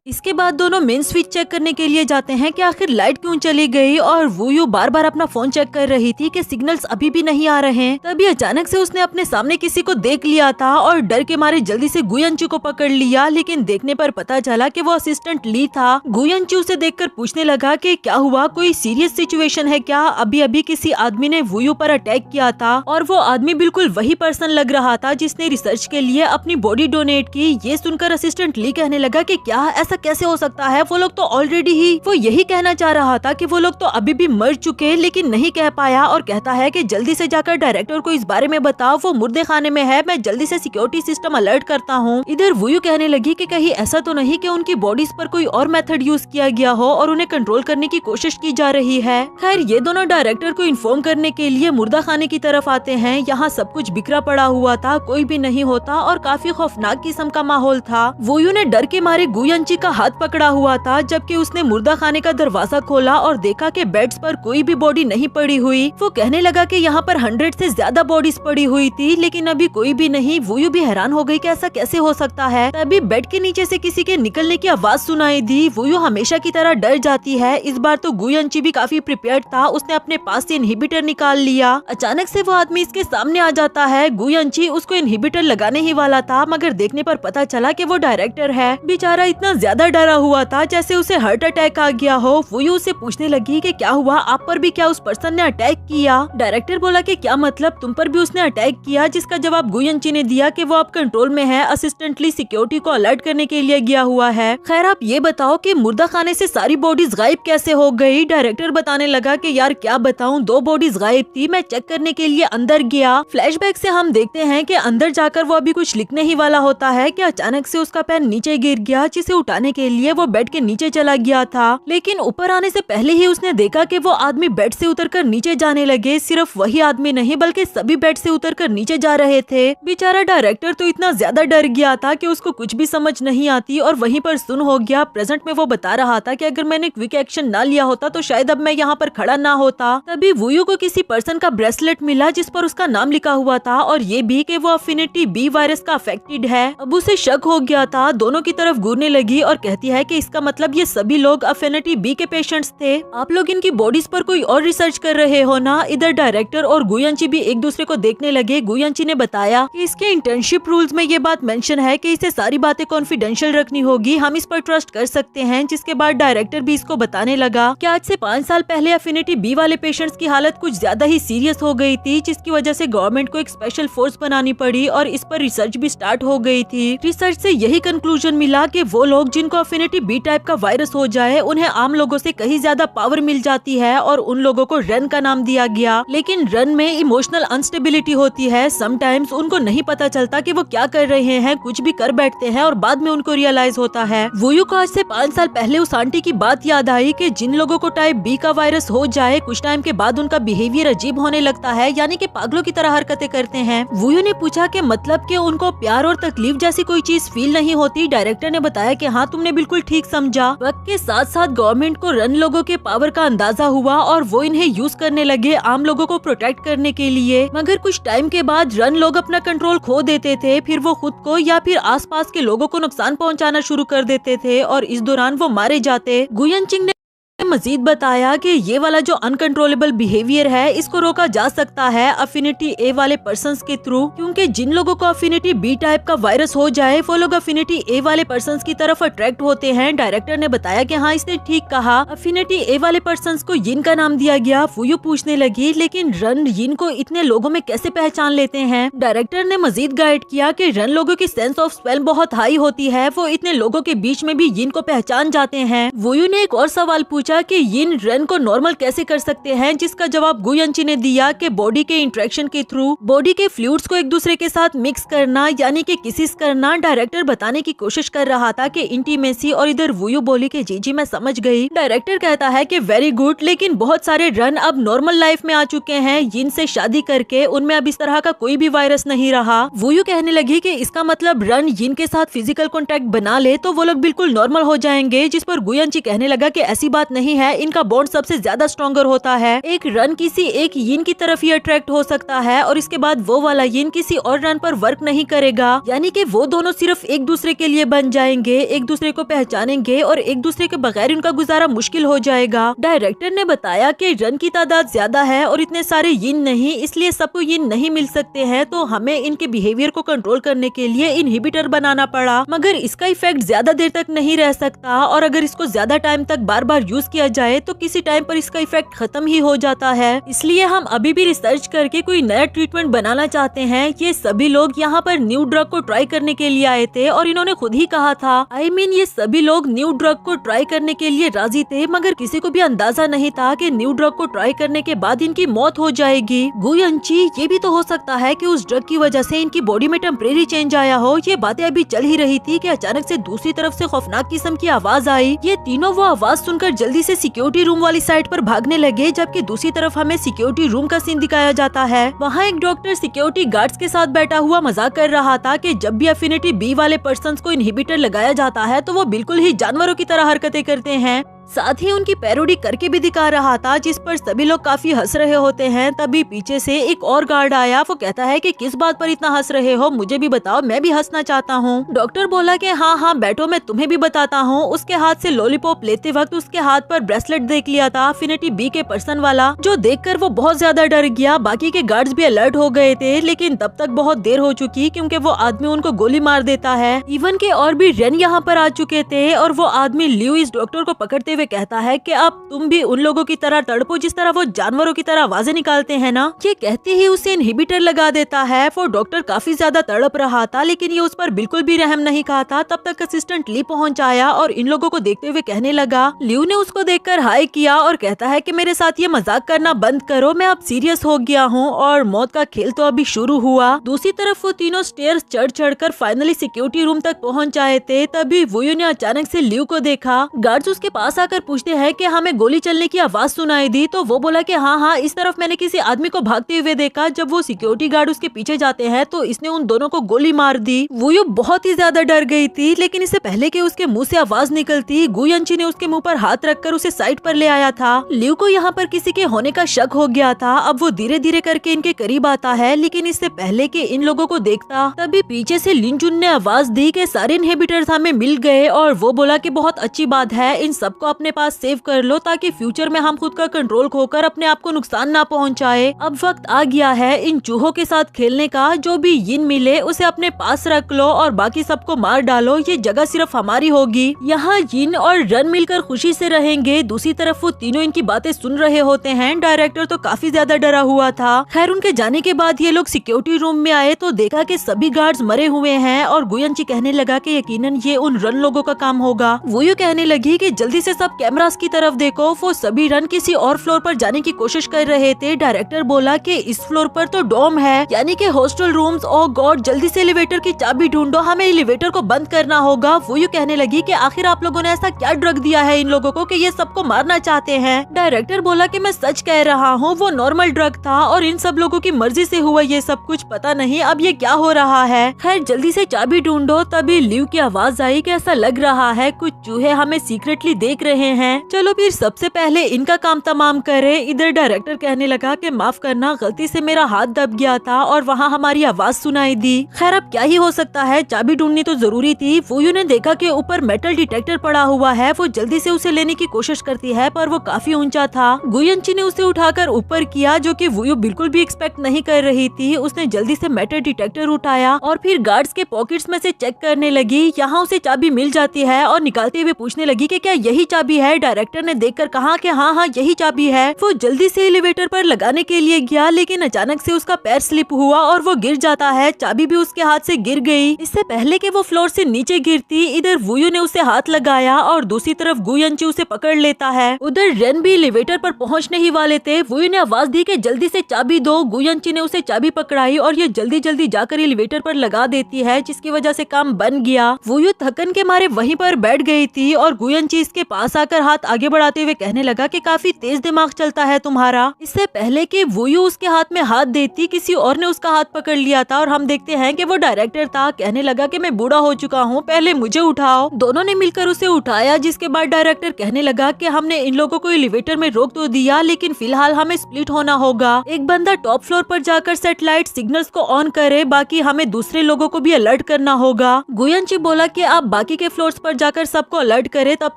इसके बाद दोनों मेन स्विच चेक करने के लिए जाते हैं कि आखिर लाइट क्यों चली गई, और वुयू बार बार अपना फोन चेक कर रही थी कि सिग्नल्स अभी भी नहीं आ रहे हैं। तभी अचानक से उसने अपने सामने किसी को देख लिया था और डर के मारे जल्दी से गुयनची को पकड़ लिया, लेकिन देखने पर पता चला कि वो असिस्टेंट ली था। गुयनची उसे देखकर पूछने लगा कि क्या हुआ, कोई सीरियस सिचुएशन है क्या? अभी अभी किसी आदमी ने वुयू पर अटैक किया था और वो आदमी बिल्कुल वही पर्सन लग रहा था जिसने रिसर्च के लिए अपनी बॉडी डोनेट की। ये सुनकर असिस्टेंट ली कहने लगा कि क्या ऐसा कैसे हो सकता है, वो लोग तो ऑलरेडी ही। वो यही कहना चाह रहा था कि वो लोग तो अभी भी मर चुके, लेकिन नहीं कह पाया और कहता है कि जल्दी से जाकर डायरेक्टर को इस बारे में बताओ, वो मुर्दे खाने में है, मैं जल्दी से सिक्योरिटी सिस्टम अलर्ट करता हूँ। इधर वुयू कहने लगी कि कहीं ऐसा तो नहीं कि उनकी बॉडीज पर कोई और मेथड यूज किया गया हो और उन्हें कंट्रोल करने की कोशिश की जा रही है। खैर ये दोनों डायरेक्टर को इन्फॉर्म करने के लिए मुर्दा खाने की तरफ आते हैं। यहाँ सब कुछ बिखरा पड़ा हुआ था, कोई भी नहीं होता और काफी खौफनाक किस्म का माहौल था। वुयू ने डर के मारे गुयनची का हाथ पकड़ा हुआ था, जबकि उसने मुर्दा खाने का दरवाजा खोला और देखा कि बेड्स पर कोई भी बॉडी नहीं पड़ी हुई। वो कहने लगा कि यहाँ पर 100 से ज्यादा बॉडीज पड़ी हुई थी, लेकिन अभी कोई भी नहीं। वुयू भी हैरान हो गई कि ऐसा कैसे हो सकता है। तभी बेड के नीचे से किसी के निकलने की आवाज सुनाई दी। वुयू हमेशा की तरह डर जाती है। इस बार तो गुयनची भी काफी प्रिपेयर्ड था, उसने अपने पास से इनहिबिटर निकाल लिया। अचानक से वो आदमी इसके सामने आ जाता है। गुयनची उसको इनहिबिटर लगाने ही वाला था, मगर देखने पर पता चला कि वो डायरेक्टर है। बेचारा इतना ज्यादा डरा हुआ था जैसे उसे हार्ट अटैक आ गया हो। वुयू उसे पूछने लगी कि क्या हुआ, आप पर भी क्या उस पर्सन ने अटैक किया? डायरेक्टर बोला कि क्या मतलब, तुम पर भी उसने अटैक किया? जिसका जवाब गुयनची ने दिया कि वो आप कंट्रोल में है, असिस्टेंटली सिक्योरिटी को अलर्ट करने के लिए गया हुआ है। खैर आप ये बताओ कि मुर्दा खाने से सारी बॉडीज गायब कैसे हो गई? डायरेक्टर बताने लगा कि यार क्या बताऊं, 2 बॉडीज गायब थी, मैं चेक करने के लिए अंदर गया। फ्लैशबैक से हम देखते हैं कि अंदर जाकर वो अभी कुछ लिखने ही वाला होता है कि अचानक से उसका पेन नीचे गिर गया, जिसे उठाने के लिए वो बेड के नीचे चला गया था। लेकिन ऊपर आने से पहले ही उसने देखा कि वो आदमी बेड से उतरकर नीचे जाने लगे। सिर्फ वही आदमी नहीं बल्कि सभी बेड से उतरकर नीचे जा रहे थे। बेचारा डायरेक्टर तो इतना ज्यादा डर गया था कि उसको कुछ भी समझ नहीं आती और वहीं पर सुन हो गया। प्रेजेंट में वो बता रहा था कि अगर मैंने क्विक एक्शन ना लिया होता तो शायद अब मैं यहाँ पर खड़ा ना होता। तभी वुयू को किसी पर्सन का ब्रेसलेट मिला जिस पर उसका नाम लिखा हुआ था और ये भी कि वो अफिनिटी बी वायरस का अफेक्टेड है। अब उसे शक हो गया था, दोनों की तरफ घूरने लगी और कहती है कि इसका मतलब ये सभी लोग अफिनिटी बी के पेशेंट्स थे। आप लोग इनकी बॉडीज पर कोई और रिसर्च कर रहे हो ना? इधर डायरेक्टर और गुयनची भी एक दूसरे को देखने लगे। गुयनची ने बताया कि इसके इंटर्नशिप रूल्स में ये बात मेंशन है कि इसे सारी बातें कॉन्फिडेंशियल रखनी होगी, हम इस पर ट्रस्ट कर सकते हैं। जिसके बाद डायरेक्टर भी इसको बताने लगा कि आज से 5 साल पहले अफिनिटी बी वाले पेशेंट्स की हालत कुछ ज्यादा ही सीरियस हो गई थी, जिसकी वजह से गवर्नमेंट को एक स्पेशल फोर्स बनानी पड़ी और इस पर रिसर्च भी स्टार्ट हो गई थी। रिसर्च से यही कंक्लूजन मिला कि वो लोग जिनको अफिनिटी बी टाइप का वायरस हो जाए उन्हें आम लोगों से कहीं ज्यादा पावर मिल जाती है और उन लोगों को रन का नाम दिया गया। लेकिन रन में इमोशनल अनस्टेबिलिटी होती है, समटाइम्स उनको नहीं पता चलता कि वो क्या कर रहे हैं, कुछ भी कर बैठते हैं और बाद में उनको रियलाइज होता है। वुयू को आज से 5 साल पहले उस आंटी की बात याद आई कि जिन लोगों को टाइप बी का वायरस हो जाए कुछ टाइम के बाद उनका बिहेवियर अजीब होने लगता है, यानी कि पागलों की तरह हरकतें करते हैं। वुयू ने पूछा कि मतलब कि उनको प्यार और तकलीफ जैसी कोई चीज फील नहीं होती? डायरेक्टर ने बताया कि हाँ हाँ तुमने बिल्कुल ठीक समझा। वक्त के साथ साथ गवर्नमेंट को रन लोगों के पावर का अंदाजा हुआ और वो इन्हें यूज करने लगे आम लोगों को प्रोटेक्ट करने के लिए। मगर कुछ टाइम के बाद रन लोग अपना कंट्रोल खो देते थे, फिर वो खुद को या फिर आसपास के लोगों को नुकसान पहुंचाना शुरू कर देते थे और इस दौरान वो मारे जाते। गुयनचिंग ने मजीद बताया कि ये वाला जो अनकंट्रोलेबल बिहेवियर है इसको रोका जा सकता है अफिनिटी ए वाले पर्सन्स के थ्रू, क्योंकि जिन लोगों को अफिनिटी बी टाइप का वायरस हो जाए वो लोग अफिनिटी ए वाले पर्सन्स की तरफ अट्रैक्ट होते हैं। डायरेक्टर ने बताया कि हाँ इसने ठीक कहा, अफिनिटी ए वाले पर्सन्स को यिन का नाम दिया गया। वुयू पूछने लगी लेकिन रन यिन को इतने लोगों में कैसे पहचान लेते हैं। डायरेक्टर ने मजीद गाइड किया कि रन लोगों की सेंस ऑफ स्मेल बहुत हाई होती है, वो इतने लोगों के बीच में भी यिन को पहचान जाते हैं। वुयू ने एक और सवाल पूछा कि यिन रन को नॉर्मल कैसे कर सकते हैं, जिसका जवाब गुयनची ने दिया कि बॉडी के इंटरेक्शन के थ्रू, बॉडी के फ्लूइड्स को एक दूसरे के साथ मिक्स करना यानी कि किसिस करना। डायरेक्टर बताने की कोशिश कर रहा था कि इंटीमेसी, और इधर वुयू बोली कि जी मैं समझ गई। डायरेक्टर कहता है कि वेरी गुड, लेकिन बहुत सारे रन अब नॉर्मल लाइफ में आ चुके हैं यिन से शादी करके, उनमें अब इस तरह का कोई भी वायरस नहीं रहा। वुयू कहने लगी कि इसका मतलब रन यिन के साथ फिजिकल कॉन्टेक्ट बना ले तो वो लोग बिल्कुल नॉर्मल हो जाएंगे, जिस पर गुयनची कहने लगा कि ऐसी बात नहीं है, इनका बॉन्ड सबसे ज्यादा स्ट्रॉन्गर होता है। एक रन किसी एक यिन की तरफ ही अट्रैक्ट हो सकता है और इसके बाद वो वाला यिन किसी और रन पर वर्क नहीं करेगा, यानी कि वो दोनों सिर्फ एक दूसरे के लिए बन जाएंगे, एक दूसरे को पहचानेंगे और एक दूसरे के बगैर उनका गुजारा मुश्किल हो जाएगा। डायरेक्टर ने बताया कि रन की तादाद ज्यादा है और इतने सारे यिन नहीं, इसलिए सबको यिन नहीं मिल सकते हैं, तो हमें इनके बिहेवियर को कंट्रोल करने के लिए इनहिबिटर बनाना पड़ा। मगर इसका इफेक्ट ज्यादा देर तक नहीं रह सकता और अगर इसको ज्यादा टाइम तक बार बार यूज किया जाए तो किसी टाइम पर इसका इफेक्ट खत्म ही हो जाता है। इसलिए हम अभी भी रिसर्च करके कोई नया ट्रीटमेंट बनाना चाहते हैं। ये सभी लोग यहाँ पर न्यू ड्रग को ट्राई करने के लिए आए थे और इन्होंने खुद ही कहा था, ये सभी लोग न्यू ड्रग को ट्राई करने के लिए राजी थे, मगर किसी को भी अंदाजा नहीं था कि न्यू ड्रग को ट्राई करने के बाद इनकी मौत हो जाएगी। गुयनची, ये भी तो हो सकता है कि उस ड्रग की वजह से इनकी बॉडी में टेम्परेरी चेंज आया हो। ये बातें अभी चल ही रही थी कि अचानक से दूसरी तरफ से खौफनाक किस्म की आवाज आई। ये तीनों वो आवाज सुनकर जल्दी से सिक्योरिटी रूम वाली साइड पर भागने लगे, जबकि दूसरी तरफ हमें सिक्योरिटी रूम का सीन दिखाया जाता है। वहाँ एक डॉक्टर सिक्योरिटी गार्ड्स के साथ बैठा हुआ मजाक कर रहा था कि जब भी अफिनिटी बी वाले पर्सन्स को इनहिबिटर लगाया जाता है तो वो बिल्कुल ही जानवरों की तरह हरकतें करते हैं। साथ ही उनकी पैरोडी करके भी दिखा रहा था, जिस पर सभी लोग काफी हंस रहे होते हैं। तभी पीछे से एक और गार्ड आया। वो कहता है कि किस बात पर इतना हंस रहे हो, मुझे भी बताओ, मैं भी हंसना चाहता हूँ। डॉक्टर बोला कि हाँ बैठो, मैं तुम्हें भी बताता हूँ। उसके हाथ से लॉलीपॉप लेते वक्त उसके हाथ पर ब्रेसलेट देख लिया था अफिनिटी बी के पर्सन वाला, जो देखकर वो बहुत ज्यादा डर गया। बाकी के गार्ड्स भी अलर्ट हो गए थे, लेकिन तब तक बहुत देर हो चुकी, क्योंकि वो आदमी उनको गोली मार देता है। इवन के और भी रन यहाँ पर आ चुके थे और वो आदमी लियू इस डॉक्टर को पकड़ते हुए कहता है कि अब तुम भी उन लोगों की तरह तड़पो जिस तरह वो जानवरों की तरह आवाजें निकालते हैं ना। ये कहते ही उसे इनहिबिटर लगा देता है। वो डॉक्टर काफी ज्यादा तड़प रहा था, लेकिन ये उस पर बिल्कुल भी रहम नहीं खाता। तब तक असिस्टेंट ली पहुंच आया और इन लोगों को देखते हुए कहने लगा। लियू ने उसको देखकर हाय किया और कहता है कि मेरे साथ ये मजाक करना बंद करो, मैं अब सीरियस हो गया हूँ और मौत का खेल तो अभी शुरू हुआ। दूसरी तरफ वो तीनों स्टेयर्स चढ़ कर फाइनली सिक्योरिटी रूम तक पहुँच आए थे। तभी वुयू ने अचानक से लियू को देखा। गार्ड्स उसके पास आकर पूछते हैं कि हमें गोली चलने की आवाज सुनाई दी, तो वो बोला कि हाँ इस तरफ मैंने किसी आदमी को भागते हुए देखा। जब वो सिक्योरिटी गार्ड उसके पीछे जाते हैं तो इसने उन दोनों को गोली मार दी। वुयू बहुत ही ज्यादा डर गई थी, लेकिन इससे पहले कि उसके मुंह से आवाज निकलती, गुयनची ने उसके मुंह पर हाथ रखकर उसे साइड पर ले आया था। लियू को यहाँ पर किसी के होने का शक हो गया था। अब वो धीरे धीरे करके इनके करीब आता है, लेकिन इससे पहले कि इन लोगों को देखता, तभी पीछे से लिनचुन ने आवाज दी कि सारे इनहिबिटर्स हमें मिल गए, और वो बोला कि बहुत अच्छी बात है, इन सबको अपने पास सेव कर लो ताकि फ्यूचर में हम खुद का कंट्रोल खोकर अपने आप को नुकसान ना पहुंचाए। अब वक्त आ गया है इन चूहों के साथ खेलने का। जो भी यिन मिले उसे अपने पास रख लो और बाकी सबको मार डालो, ये जगह सिर्फ हमारी होगी। यहाँ यिन और रन मिलकर खुशी से रहेंगे। दूसरी तरफ वो तीनों इनकी बातें सुन रहे होते हैं। डायरेक्टर तो काफी ज्यादा डरा हुआ था। खैर उनके जाने के बाद ये लोग सिक्योरिटी रूम में आए तो देखा कि सभी गार्ड्स मरे हुए हैं और गुयनची कहने लगा कि यकीनन ये उन रन लोगों का काम होगा। वो कहने लगी कि जल्दी से सब कैमरास की तरफ देखो। वो सभी रन किसी और फ्लोर पर जाने की कोशिश कर रहे थे। डायरेक्टर बोला कि इस फ्लोर पर तो डोम है, यानी कि हॉस्टल रूम्स। ओ गॉड, जल्दी से एलिवेटर की चाबी ढूंढो, हमें एलिवेटर को बंद करना होगा। वो यूं कहने लगी कि आखिर आप लोगों ने ऐसा क्या ड्रग दिया है इन लोगों को कि ये सबको मारना चाहते हैं। डायरेक्टर बोला कि मैं सच कह रहा हूँ, वो नॉर्मल ड्रग था और इन सब लोगों की मर्जी से हुआ ये सब कुछ। पता नहीं अब ये क्या हो रहा है। खैर जल्दी से चाबी ढूंढो। तभी लिव की आवाज आई कि ऐसा लग रहा है कुछ चूहे हमें सीक्रेटली देख रहे हैं। चलो फिर सबसे पहले इनका काम तमाम करे। इधर डायरेक्टर कहने लगा कि माफ करना, गलती से मेरा हाथ दब गया था और वहाँ हमारी आवाज सुनाई दी। खैर अब क्या ही हो सकता है, चाबी ढूंढनी तो जरूरी थी। वुयू ने देखा कि ऊपर मेटल डिटेक्टर पड़ा हुआ है। वो जल्दी से उसे लेने की कोशिश करती है पर वो काफी ऊंचा था। गुयनची ने उसे उठाकर ऊपर किया, जो कि वुयू बिल्कुल भी एक्सपेक्ट नहीं कर रही थी। उसने जल्दी से मेटल डिटेक्टर उठाया और फिर गार्ड्स के पॉकेट्स में से चेक करने लगी। यहाँ उसे चाबी मिल जाती है और निकालते हुए पूछने लगी कि क्या यही चाबी है। डायरेक्टर ने देखकर कहा कि हाँ यही चाबी है। वो जल्दी से एलिवेटर पर लगाने के लिए गया, लेकिन अचानक से उसका पैर स्लिप हुआ और वो गिर जाता है। चाबी भी उसके हाथ से गिर गई। इससे पहले कि वो फ्लोर से नीचे गिरती, इधर वुयू ने उसे हाथ लगाया और दूसरी तरफ गुयनची उसे पकड़ लेता है। उधर रेन भी एलिवेटर पर पहुंचने ही वाले थे। वुयू ने आवाज दी कि जल्दी से चाबी दो। गुयनची ने उसे चाबी पकड़ाई और ये जल्दी जल्दी जाकर एलिवेटर पर लगा देती है, जिसकी वजह से काम बन गया। वुयू थकन के मारे वहीं पर बैठ गई थी और गुयनची इसके पास आकर हाथ आगे बढ़ाते हुए कहने लगा कि काफी तेज दिमाग चलता है तुम्हारा। इससे पहले कि वुयू उसके हाथ में हाथ देती, किसी और ने उसका हाथ पकड़ लिया था और हम देखते हैं कि वो डायरेक्टर था। कहने लगा कि मैं बूढ़ा हो चुका हूँ, पहले मुझे उठाओ। दोनों ने मिलकर उसे उठाया, जिसके बाद डायरेक्टर कहने लगा कि हमने इन लोगों को एलिवेटर में रोक तो दिया, लेकिन फिलहाल हमें स्प्लिट होना होगा। एक बंदा टॉप फ्लोर पर जाकर सैटेलाइट सिग्नल्स को ऑन करे, बाकी हमें दूसरे लोगों को भी अलर्ट करना होगा। गुयनची बोला कि आप बाकी के फ्लोर्स पर जाकर सबको अलर्ट करे, तब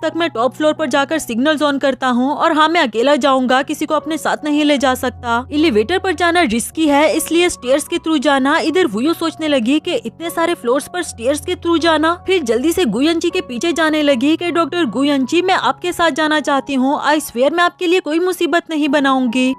तक मैं टॉप फ्लोर पर जाकर सिग्नल्स ऑन करता हूँ। और हाँ, मैं अकेला जाऊंगा, किसी को अपने साथ नहीं ले जा सकता। एलिवेटर पर जाना रिस्की है, इसलिए स्टेयर्स के थ्रू जाना। इधर वुयू सोचने लगी कि इतने सारे फ्लोर्स पर स्टेयर्स के थ्रू जाना। फिर जल्दी से गुयनची के पीछे जाने लगी कि डॉक्टर गुयनची, मैं आपके साथ जाना चाहती हूँ। आई स्वेयर मैं आपके लिए कोई मुसीबत नहीं बनाऊंगी।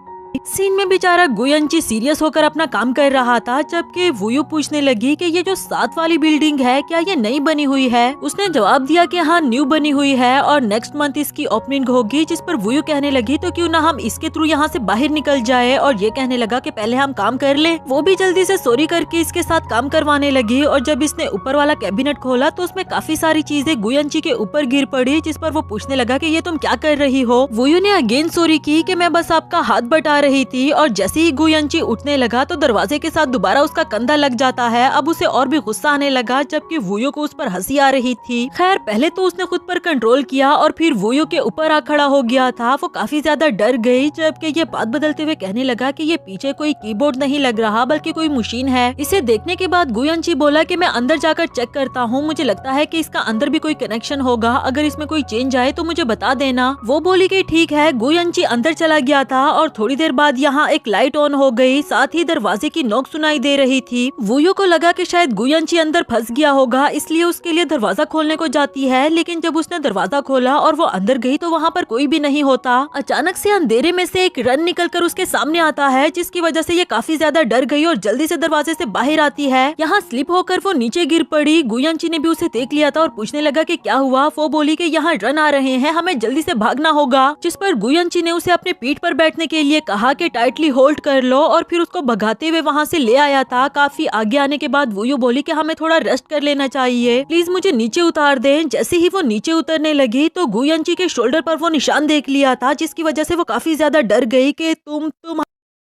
सीन में बेचारा गुयनची सीरियस होकर अपना काम कर रहा था, जबकि वुयू पूछने लगी कि ये जो 7 वाली बिल्डिंग है क्या ये नई बनी हुई है। उसने जवाब दिया कि हाँ न्यू बनी हुई है और नेक्स्ट मंथ इसकी ओपनिंग होगी। जिस पर वुयू कहने लगी तो क्यों ना हम इसके थ्रू यहाँ से बाहर निकल जाए। और ये कहने लगा कि पहले हम काम कर ले। वो भी जल्दी से सॉरी करके इसके साथ काम करवाने लगी। और जब इसने ऊपर वाला कैबिनेट खोला तो उसमें काफी सारी चीजें गुयनची के ऊपर गिर पड़ी, जिस पर वो पूछने लगा कि ये तुम क्या कर रही हो। वुयू ने अगेन सॉरी की कि मैं बस आपका हाथ बटा रही थी। और जैसे ही गुयनची उठने लगा तो दरवाजे के साथ दोबारा उसका कंधा लग जाता है। अब उसे और भी गुस्सा आने लगा, जबकि वुयू को उस पर हंसी आ रही थी। खैर पहले तो उसने खुद पर कंट्रोल किया और फिर वुयू के ऊपर आ खड़ा हो गया था। वो काफी ज्यादा डर गई, जबकि ये बात बदलते हुए कहने लगा कि ये पीछे कोई कीबोर्ड नहीं लग रहा बल्कि कोई मशीन है। इसे देखने के बाद गुयनची बोला कि मैं अंदर जाकर चेक करता हूँ, मुझे लगता है कि इसका अंदर भी कोई कनेक्शन होगा, अगर इसमें कोई चेंज आए तो मुझे बता देना। वो बोली कि ठीक है। गुयनची अंदर चला गया था और थोड़ी देर बाद यहाँ एक लाइट ऑन हो गई, साथ ही दरवाजे की नॉक सुनाई दे रही थी। वुयू को लगा कि शायद गुयनची अंदर फंस गया होगा, इसलिए उसके लिए दरवाजा खोलने को जाती है। लेकिन जब उसने दरवाजा खोला और वो अंदर गई तो वहाँ पर कोई भी नहीं होता। अचानक से अंधेरे में से एक रन निकलकर उसके सामने आता है, जिसकी वजह से ये काफी ज्यादा डर गई और जल्दी से दरवाजे से बाहर आती है। यहाँ स्लिप होकर वो नीचे गिर पड़ी। गुयनची ने भी उसे देख लिया था और पूछने लगा कि क्या हुआ। वो बोली कि यहाँ रन आ रहे हैं, हमें जल्दी से भागना होगा। जिस पर गुयनची ने उसे अपने पीठ पर बैठने के लिए कहा कि टाइटली होल्ड कर लो, और फिर उसको भगाते हुए वहाँ से ले आया था। काफी आगे आने के बाद वुयू बोली कि हमें थोड़ा रेस्ट कर लेना चाहिए, प्लीज मुझे नीचे उतार दें। जैसे ही वो नीचे उतरने लगी तो गुयनची के शोल्डर पर वो निशान देख लिया था, जिसकी वजह से वो काफी ज्यादा डर गई कि तुम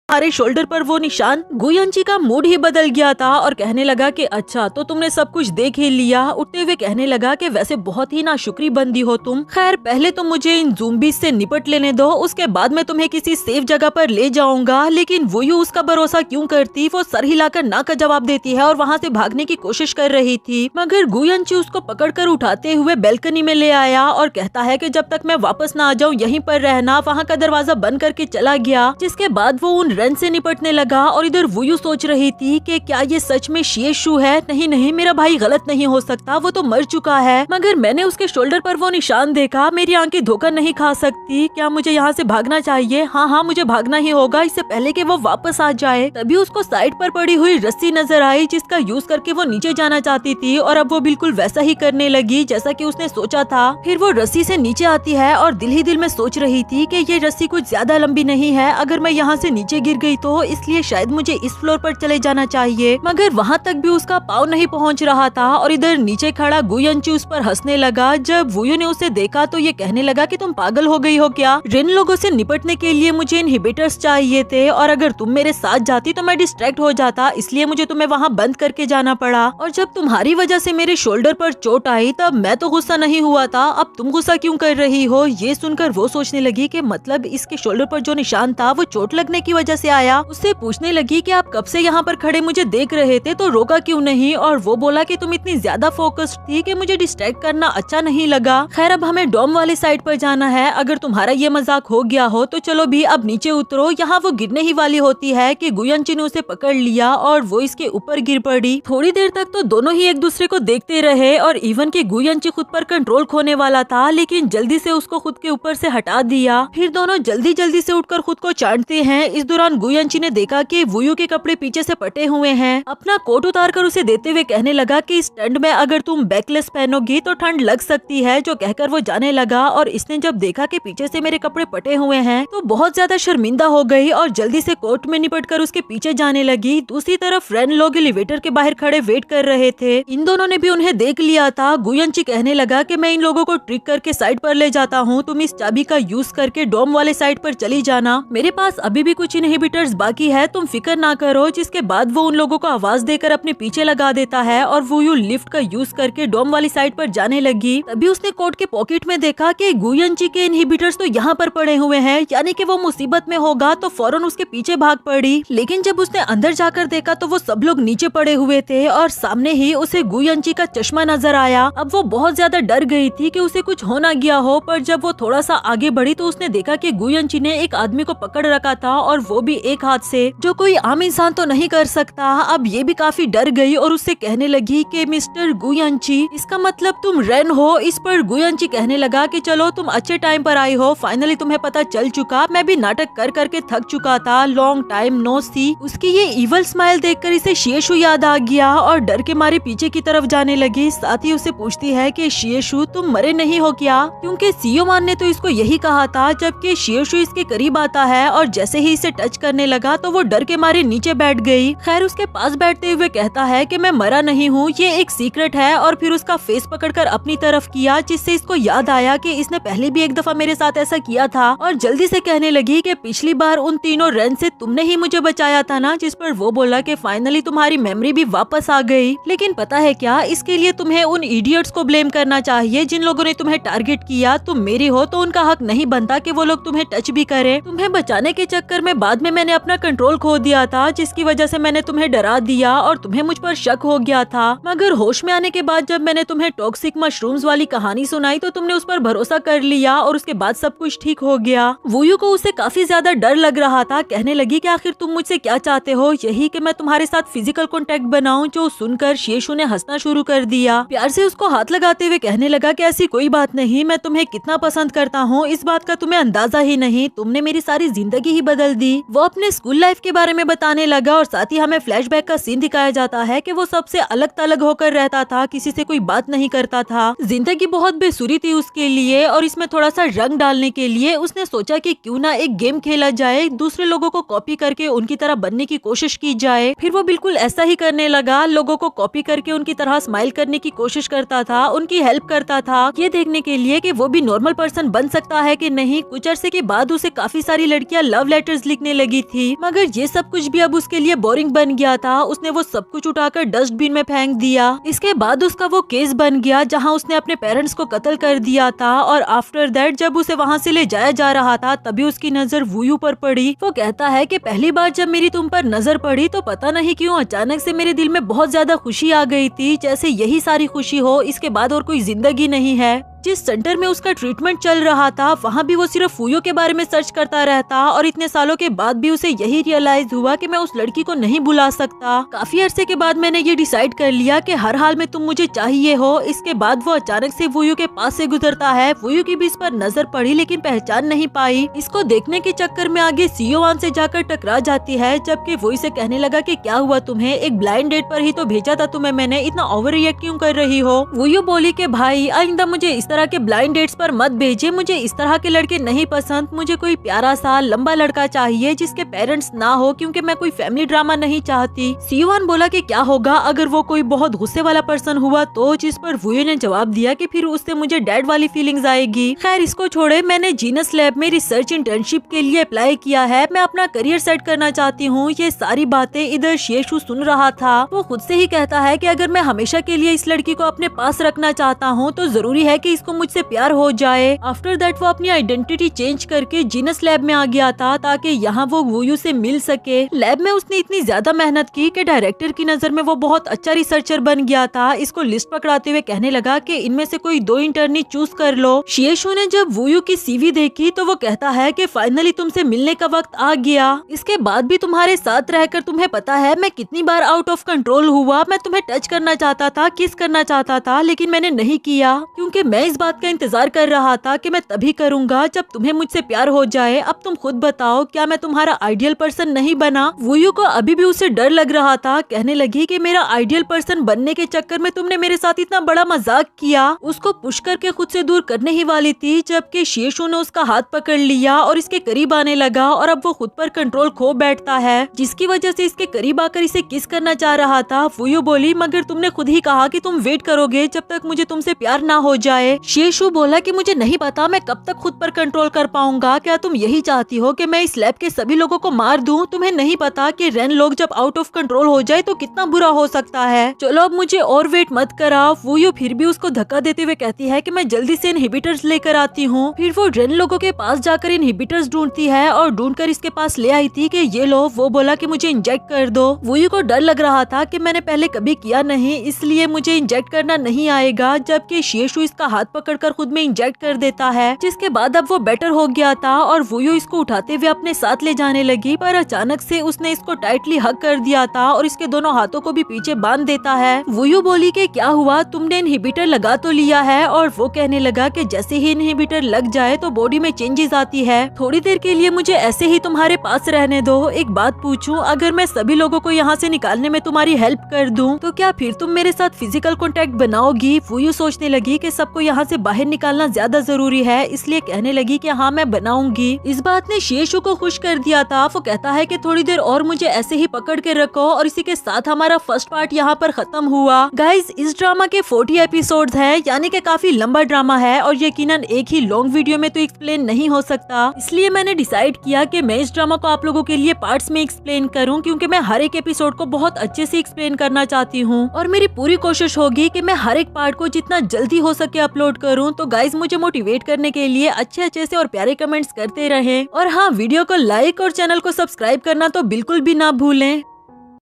हमारे शोल्डर पर वो निशान। गुयनची का मूड ही बदल गया था और कहने लगा कि अच्छा तो तुमने सब कुछ देख ही लिया। उठते हुए कहने लगा कि वैसे बहुत ही नाशुक्री बंदी हो तुम। खैर पहले तो मुझे इन ज़ॉम्बीज़ से निपट लेने दो, उसके बाद मैं तुम्हें किसी सेफ जगह पर ले जाऊंगा। लेकिन वुयू उसका भरोसा क्यों करती। वो सर हिलाकर ना का जवाब देती है और वहाँ से भागने की कोशिश कर रही थी, मगर गुयनची उसको पकड़कर उठाते हुए बैल्कनी में ले आया और कहता है कि जब तक मैं वापस ना आ जाऊँ यहीं पर रहना। वहाँ का दरवाजा बंद करके चला गया, जिसके बाद वो उन रेन से निपटने लगा और इधर वुयू सोच रही थी कि क्या ये सच में शिएशु है। नहीं नहीं, मेरा भाई गलत नहीं हो सकता, वो तो मर चुका है। मगर मैंने उसके शोल्डर पर वो निशान देखा, मेरी आंखें धोखा नहीं खा सकती। क्या मुझे यहाँ से भागना चाहिए? हाँ, मुझे भागना ही होगा इससे पहले कि वो वापस आ जाए। तभी उसको साइड पर पड़ी हुई रस्सी नजर आई जिसका यूज करके वो नीचे जाना चाहती थी और अब वो बिल्कुल वैसा ही करने लगी जैसा कि उसने सोचा था। फिर वो रस्सी से नीचे आती है और दिल ही दिल में सोच रही थी कि ये रस्सी कुछ ज्यादा लंबी नहीं है, अगर मैं यहाँ से नीचे गिर गई तो इसलिए शायद मुझे इस फ्लोर पर चले जाना चाहिए। मगर वहाँ तक भी उसका पाँव नहीं पहुँच रहा था और इधर नीचे खड़ा गुयनची उस पर हंसने लगा। जब वुयू ने उसे देखा तो ये कहने लगा कि तुम पागल हो गई हो क्या? रिन लोगों से निपटने के लिए मुझे इनहिबिटर्स चाहिए थे और अगर तुम मेरे साथ जाती तो मैं डिस्ट्रैक्ट हो जाता, इसलिए मुझे तुम्हें वहाँ बंद करके जाना पड़ा। और जब तुम्हारी वजह से मेरे शोल्डर पर चोट आई तब मैं तो गुस्सा नहीं हुआ था, अब तुम गुस्सा क्यों कर रही हो? ये सुनकर वो सोचने लगी कि मतलब इसके शोल्डर पर जो निशान था वो चोट लगने की वजह से आया। उससे पूछने लगी कि आप कब से यहाँ पर खड़े मुझे देख रहे थे तो रोका क्यों नहीं? और वो बोला कि तुम इतनी ज्यादा फोकस्ड थी कि मुझे डिस्ट्रैक्ट करना अच्छा नहीं लगा। खैर अब हमें डोम वाली साइड पर जाना है, अगर तुम्हारा ये मजाक हो गया हो तो चलो भी अब नीचे उतरो। यहाँ वो गिरने ही वाली होती है कि गुयनची ने उसे पकड़ लिया और वो इसके ऊपर गिर पड़ी। थोड़ी देर तक तो दोनों ही एक दूसरे को देखते रहे और इवन कि गुयनची खुद पर कंट्रोल खोने वाला था लेकिन जल्दी से उसको खुद के ऊपर से हटा दिया। फिर दोनों जल्दी जल्दी से उठकर खुद को चाटते हैं। इस दौरान गुयनची ने देखा कि वुयू के कपड़े पीछे से पटे हुए हैं। अपना कोट उतार कर उसे देते हुए कहने लगा कि इस ठंड में अगर तुम बैकलेस पहनोगी तो ठंड लग सकती है। जो कहकर वो जाने लगा और इसने जब देखा कि पीछे से मेरे कपड़े पटे हुए हैं तो बहुत ज्यादा शर्मिंदा हो गई और जल्दी से कोट में निपटकर उसके पीछे जाने लगी। दूसरी तरफ रेन लोग एलिवेटर के बाहर खड़े वेट कर रहे थे। इन दोनों ने भी उन्हें देख लिया था। गुयनची कहने लगा कि मैं इन लोगों को ट्रिक करके साइड पर ले जाता हूँ, तुम इस चाबी का यूज करके डोम वाले साइड पर चली जाना, मेरे पास अभी भी कुछ इनहिबिटर्स बाकी है, तुम फिक्र ना करो। जिसके बाद वो उन लोगों को आवाज देकर अपने पीछे लगा देता है और वुयू लिफ्ट का यूज करके डोम वाली साइड पर जाने लगी। तभी उसने कोट के पॉकेट में देखा कि गुयनची के इनहिबिटर्स तो यहाँ पर पड़े हुए हैं, यानी कि वो मुसीबत में होगा, तो फौरन उसके पीछे भाग पड़ी। लेकिन जब उसने अंदर जाकर देखा तो वो सब लोग नीचे पड़े हुए थे और सामने ही उसे गुयनची का चश्मा नजर आया। अब वो बहुत ज्यादा डर गई थी कि उसे कुछ हो ना गया हो, पर जब वो थोड़ा सा आगे बढ़ी तो उसने देखा कि गुयनची ने एक आदमी को पकड़ रखा था और वो भी एक हाथ से, जो कोई आम इंसान तो नहीं कर सकता। अब ये भी काफी डर गई और उससे कहने लगी कि मिस्टर गुयनची, इसका मतलब तुम रेन हो? इस पर गुयनची कहने लगा कि चलो तुम अच्छे टाइम पर आई हो, फाइनली तुम्हें पता चल चुका, मैं भी नाटक कर करके थक चुका था, लॉन्ग टाइम नो सी। उसकी ये इवल स्माइल देखकर इसे शिएशु याद आ गया और डर के मारे पीछे की तरफ जाने लगी। साथ ही उसे पूछती है कि शिएशु तुम मरे नहीं हो क्या? क्योंकि सियोमान ने तो इसको यही कहा था। जबकि शिएशु इसके करीब आता है और जैसे ही इसे टच करने लगा तो वो डर के मारे नीचे बैठ गई। खैर उसके पास बैठते हुए कहता है कि मैं मरा नहीं हूँ, ये एक सीक्रेट है, और फिर उसका फेस पकड़कर अपनी तरफ किया जिससे इसको याद आया कि इसने पहले भी एक दफा मेरे साथ ऐसा किया था। और जल्दी से कहने लगी कि पिछली बार उन तीनों रेन से तुमने ही मुझे बचाया था ना? जिस पर वो बोला कि फाइनली तुम्हारी मेमोरी भी वापस आ गई, लेकिन पता है क्या, इसके लिए तुम्हें उन इडियट्स को ब्लेम करना चाहिए जिन लोगों ने तुम्हें टारगेट किया। तुम मेरी हो तो उनका हक नहीं बनता कि वो लोग तुम्हें टच भी करें। तुम्हें बचाने के चक्कर में बाद में मैंने अपना कंट्रोल खो दिया था, जिसकी वजह से मैंने तुम्हें डरा दिया और तुम्हें मुझ पर शक हो गया था। मगर होश में आने के बाद जब मैंने तुम्हें टॉक्सिक मशरूम्स वाली कहानी सुनाई तो तुमने उस पर भरोसा कर लिया और उसके बाद सब कुछ ठीक हो गया। वुयू को उसे काफी ज्यादा डर लग रहा था। कहने लगी कि आखिर तुम मुझसे क्या चाहते हो? यही कि मैं तुम्हारे साथ फिजिकल कांटेक्ट बनाऊं? जो सुनकर शिएशु ने हंसना शुरू कर दिया। प्यार से उसको हाथ लगाते हुए कहने लगा कि ऐसी कोई बात नहीं, मैं तुम्हें कितना पसंद करता हूँ इस बात का तुम्हें अंदाजा ही नहीं, तुमने मेरी सारी जिंदगी ही बदल दी। वो अपने स्कूल लाइफ के बारे में बताने लगा और साथ ही हमें फ्लैशबैक का सीन दिखाया जाता है कि वो सबसे अलग थलग होकर रहता था, किसी से कोई बात नहीं करता था। जिंदगी बहुत बेसुरी थी उसके लिए और इसमें थोड़ा सा रंग डालने के लिए उसने सोचा कि क्यों ना एक गेम खेला जाए, दूसरे लोगों को कॉपी करके उनकी तरह बनने की कोशिश की जाए। फिर वो बिल्कुल ऐसा ही करने लगा, लोगों को कॉपी करके उनकी तरह स्माइल करने की कोशिश करता था, उनकी हेल्प करता था, ये देखने के लिए कि वो भी नॉर्मल पर्सन बन सकता है कि नहीं। कुछ अरसे के बाद उसे काफी सारी लड़कियां लव लेटर्स लिखने लगी थी, मगर ये सब कुछ भी अब उसके लिए बोरिंग बन गया था। उसने वो सब कुछ उठाकर डस्टबिन में फेंक दिया। इसके बाद उसका वो केस बन गया जहाँ उसने अपने पेरेंट्स को कत्ल कर दिया था और आफ्टर दैट जब उसे वहाँ से ले जाया जा रहा था तभी उसकी नजर वुयू पर पड़ी। वो कहता है कि पहली बार जब मेरी तुम पर नजर पड़ी तो पता नहीं क्यों अचानक से मेरे दिल में बहुत ज्यादा खुशी आ गई थी, जैसे यही सारी खुशी हो, इसके बाद और कोई जिंदगी नहीं है। जिस सेंटर में उसका ट्रीटमेंट चल रहा था वहाँ भी वो सिर्फ फूयो के बारे में सर्च करता रहता और इतने सालों के बाद भी उसे यही रियलाइज हुआ कि मैं उस लड़की को नहीं भुला सकता। काफी अरसे के बाद मैंने ये डिसाइड कर लिया कि हर हाल में तुम मुझे चाहिए हो। इसके बाद वो अचानक से वुयू के पास से गुजरता है। वुयू की भी इस पर नजर पड़ी लेकिन पहचान नहीं पाई। इसको देखने के चक्कर में आगे सियोवान से जाकर टकरा जाती है, जबकि वो इसे कहने लगा कि क्या हुआ तुम्हें, एक ब्लाइंड डेट पर ही तो भेजा था तुम्हें मैंने, इतना ओवर रिएक्ट क्यों कर रही हो। वुयू बोली कि भाई आइंदा मुझे इस तरह के ब्लाइंड डेट्स पर मत भेजे, मुझे इस तरह के लड़के नहीं पसंद, मुझे कोई प्यारा सा लंबा लड़का चाहिए जिसके पेरेंट्स ना हो, क्योंकि मैं कोई फैमिली ड्रामा नहीं चाहती। सियोवान बोला कि क्या होगा अगर वो कोई बहुत गुस्से वाला पर्सन हुआ तो, जिस पर वुयू ने जवाब दिया कि फिर उससे मुझे डैड वाली फीलिंग्स आएगी। खैर इसको छोड़े, मैंने जीनस लैब में रिसर्च इंटर्नशिप के लिए अप्लाई किया है, मैं अपना करियर सेट करना चाहती हूँ। ये सारी बातें इधर शिएशु सुन रहा था। वो खुद से ही कहता है कि अगर मैं हमेशा के लिए इस लड़की को अपने पास रखना चाहता हूँ तो जरूरी है कि इसको मुझसे प्यार हो जाए। आफ्टर दैट वो अपनी आइडेंटिटी चेंज करके जीनस लैब में आ गया था ताकि यहाँ वो वुयू से मिल सके। लैब में उसने इतनी ज्यादा मेहनत की कि डायरेक्टर की नजर में वो बहुत अच्छा रिसर्चर बन गया था। इसको लिस्ट पकड़ाते हुए कहने लगा कि इनमें से कोई 2 इंटर्नी चूज कर लो। शिएशु ने जब वुयू की सीवी देखी तो वो कहता है कि फाइनली तुमसे मिलने का वक्त आ गया। इसके बाद भी तुम्हारे साथ रहकर तुम्हें पता है मैं कितनी बार आउट ऑफ कंट्रोल हुआ। मैं तुम्हें टच करना चाहता था, किस करना चाहता था, लेकिन मैंने नहीं किया क्योंकि मैं इस बात का इंतजार कर रहा था कि मैं तभी करूंगा जब तुम्हें मुझसे प्यार हो जाए। अब तुम खुद बताओ, क्या मैं तुम्हारा आइडियल पर्सन नहीं बना। वुयू को अभी भी उसे डर लग रहा था। कहने लगी कि मेरा आइडियल पर्सन बनने के चक्कर में तुमने मेरे साथ इतना बड़ा मजाक किया। उसको पुश करके खुद से दूर करने ही वाली थी, जबकि शिएशु ने उसका हाथ पकड़ लिया और इसके करीब आने लगा और अब वो खुद पर कंट्रोल खो बैठता है, जिसकी वजह से इसके करीब आकर इसे किस करना चाह रहा था। वुयू बोली मगर तुमने खुद ही कहा कि तुम वेट करोगे जब तक मुझे तुमसे प्यार ना हो जाए। शिएशु बोला कि मुझे नहीं पता मैं कब तक खुद पर कंट्रोल कर पाऊंगा। क्या तुम यही चाहती हो कि मैं इस लैब के सभी लोगों को मार दूं? तुम्हें नहीं पता कि रेन लोग जब आउट ऑफ कंट्रोल हो जाए तो कितना बुरा हो सकता है। चलो अब मुझे और वेट मत कराओ। वुयू फिर भी उसको धक्का देते हुए कहती है कि मैं जल्दी से इनहिबिटर्स लेकर आती हूँ। फिर वो रेन लोगों के पास जाकर इनहिबिटर्स ढूंढती है और ढूंढकर इसके पास ले आई थी कि ये लो। वो बोला कि मुझे इंजेक्ट कर दो। वुयू को डर लग रहा था कि मैंने पहले कभी किया नहीं, इसलिए मुझे इंजेक्ट करना नहीं आएगा, जबकि शिएशु इसका हाथ पकड़कर खुद में इंजेक्ट कर देता है, जिसके बाद अब वो बेटर हो गया था और वुयू इसको उठाते हुए अपने साथ ले जाने लगी। पर अचानक से उसने इसको टाइटली हग कर दिया था और इसके दोनों हाथों को भी पीछे बांध देता है। वुयू बोली कि क्या हुआ, तुमने इनहिबिटर लगा तो लिया है? और वो कहने लगा कि जैसे ही इनहिबिटर लग जाए तो बॉडी में चेंजेस आती है, थोड़ी देर के लिए मुझे ऐसे ही तुम्हारे पास रहने दो। एक बात पूछूं, अगर मैं सभी लोगों को यहाँ से निकालने में तुम्हारी हेल्प कर दूं तो क्या फिर तुम मेरे साथ फिजिकल कांटेक्ट बनाओगी? वुयू सोचने लगी कि सबको यहाँ से बाहर निकालना ज्यादा जरूरी है, इसलिए कहने लगी कि हाँ मैं बनाऊंगी। इस बात ने शिएशु को खुश कर दिया था। वो कहता है कि थोड़ी देर और मुझे ऐसे ही पकड़ के रखो और इसी के साथ हमारा फर्स्ट पार्ट यहाँ पर खत्म हुआ। गाइज इस ड्रामा के 40 एपिसोड्स हैं, यानी कि काफी लंबा ड्रामा है और यकीनन एक ही लॉन्ग वीडियो में तो एक्सप्लेन नहीं हो सकता, इसलिए मैंने डिसाइड किया कि मैं इस ड्रामा को आप लोगों के लिए पार्ट्स में एक्सप्लेन करूं, क्योंकि मैं हर एक एपिसोड को बहुत अच्छे से एक्सप्लेन करना चाहती हूं और मेरी पूरी कोशिश होगी कि मैं हर एक पार्ट को जितना जल्दी हो सके अपलोड करूं। तो गाइज मुझे मोटिवेट करने के लिए अच्छे से और प्यारे कमेंट्स करते रहें और हाँ, वीडियो को लाइक और चैनल को सब्सक्राइब करना तो बिल्कुल भी ना भूलें।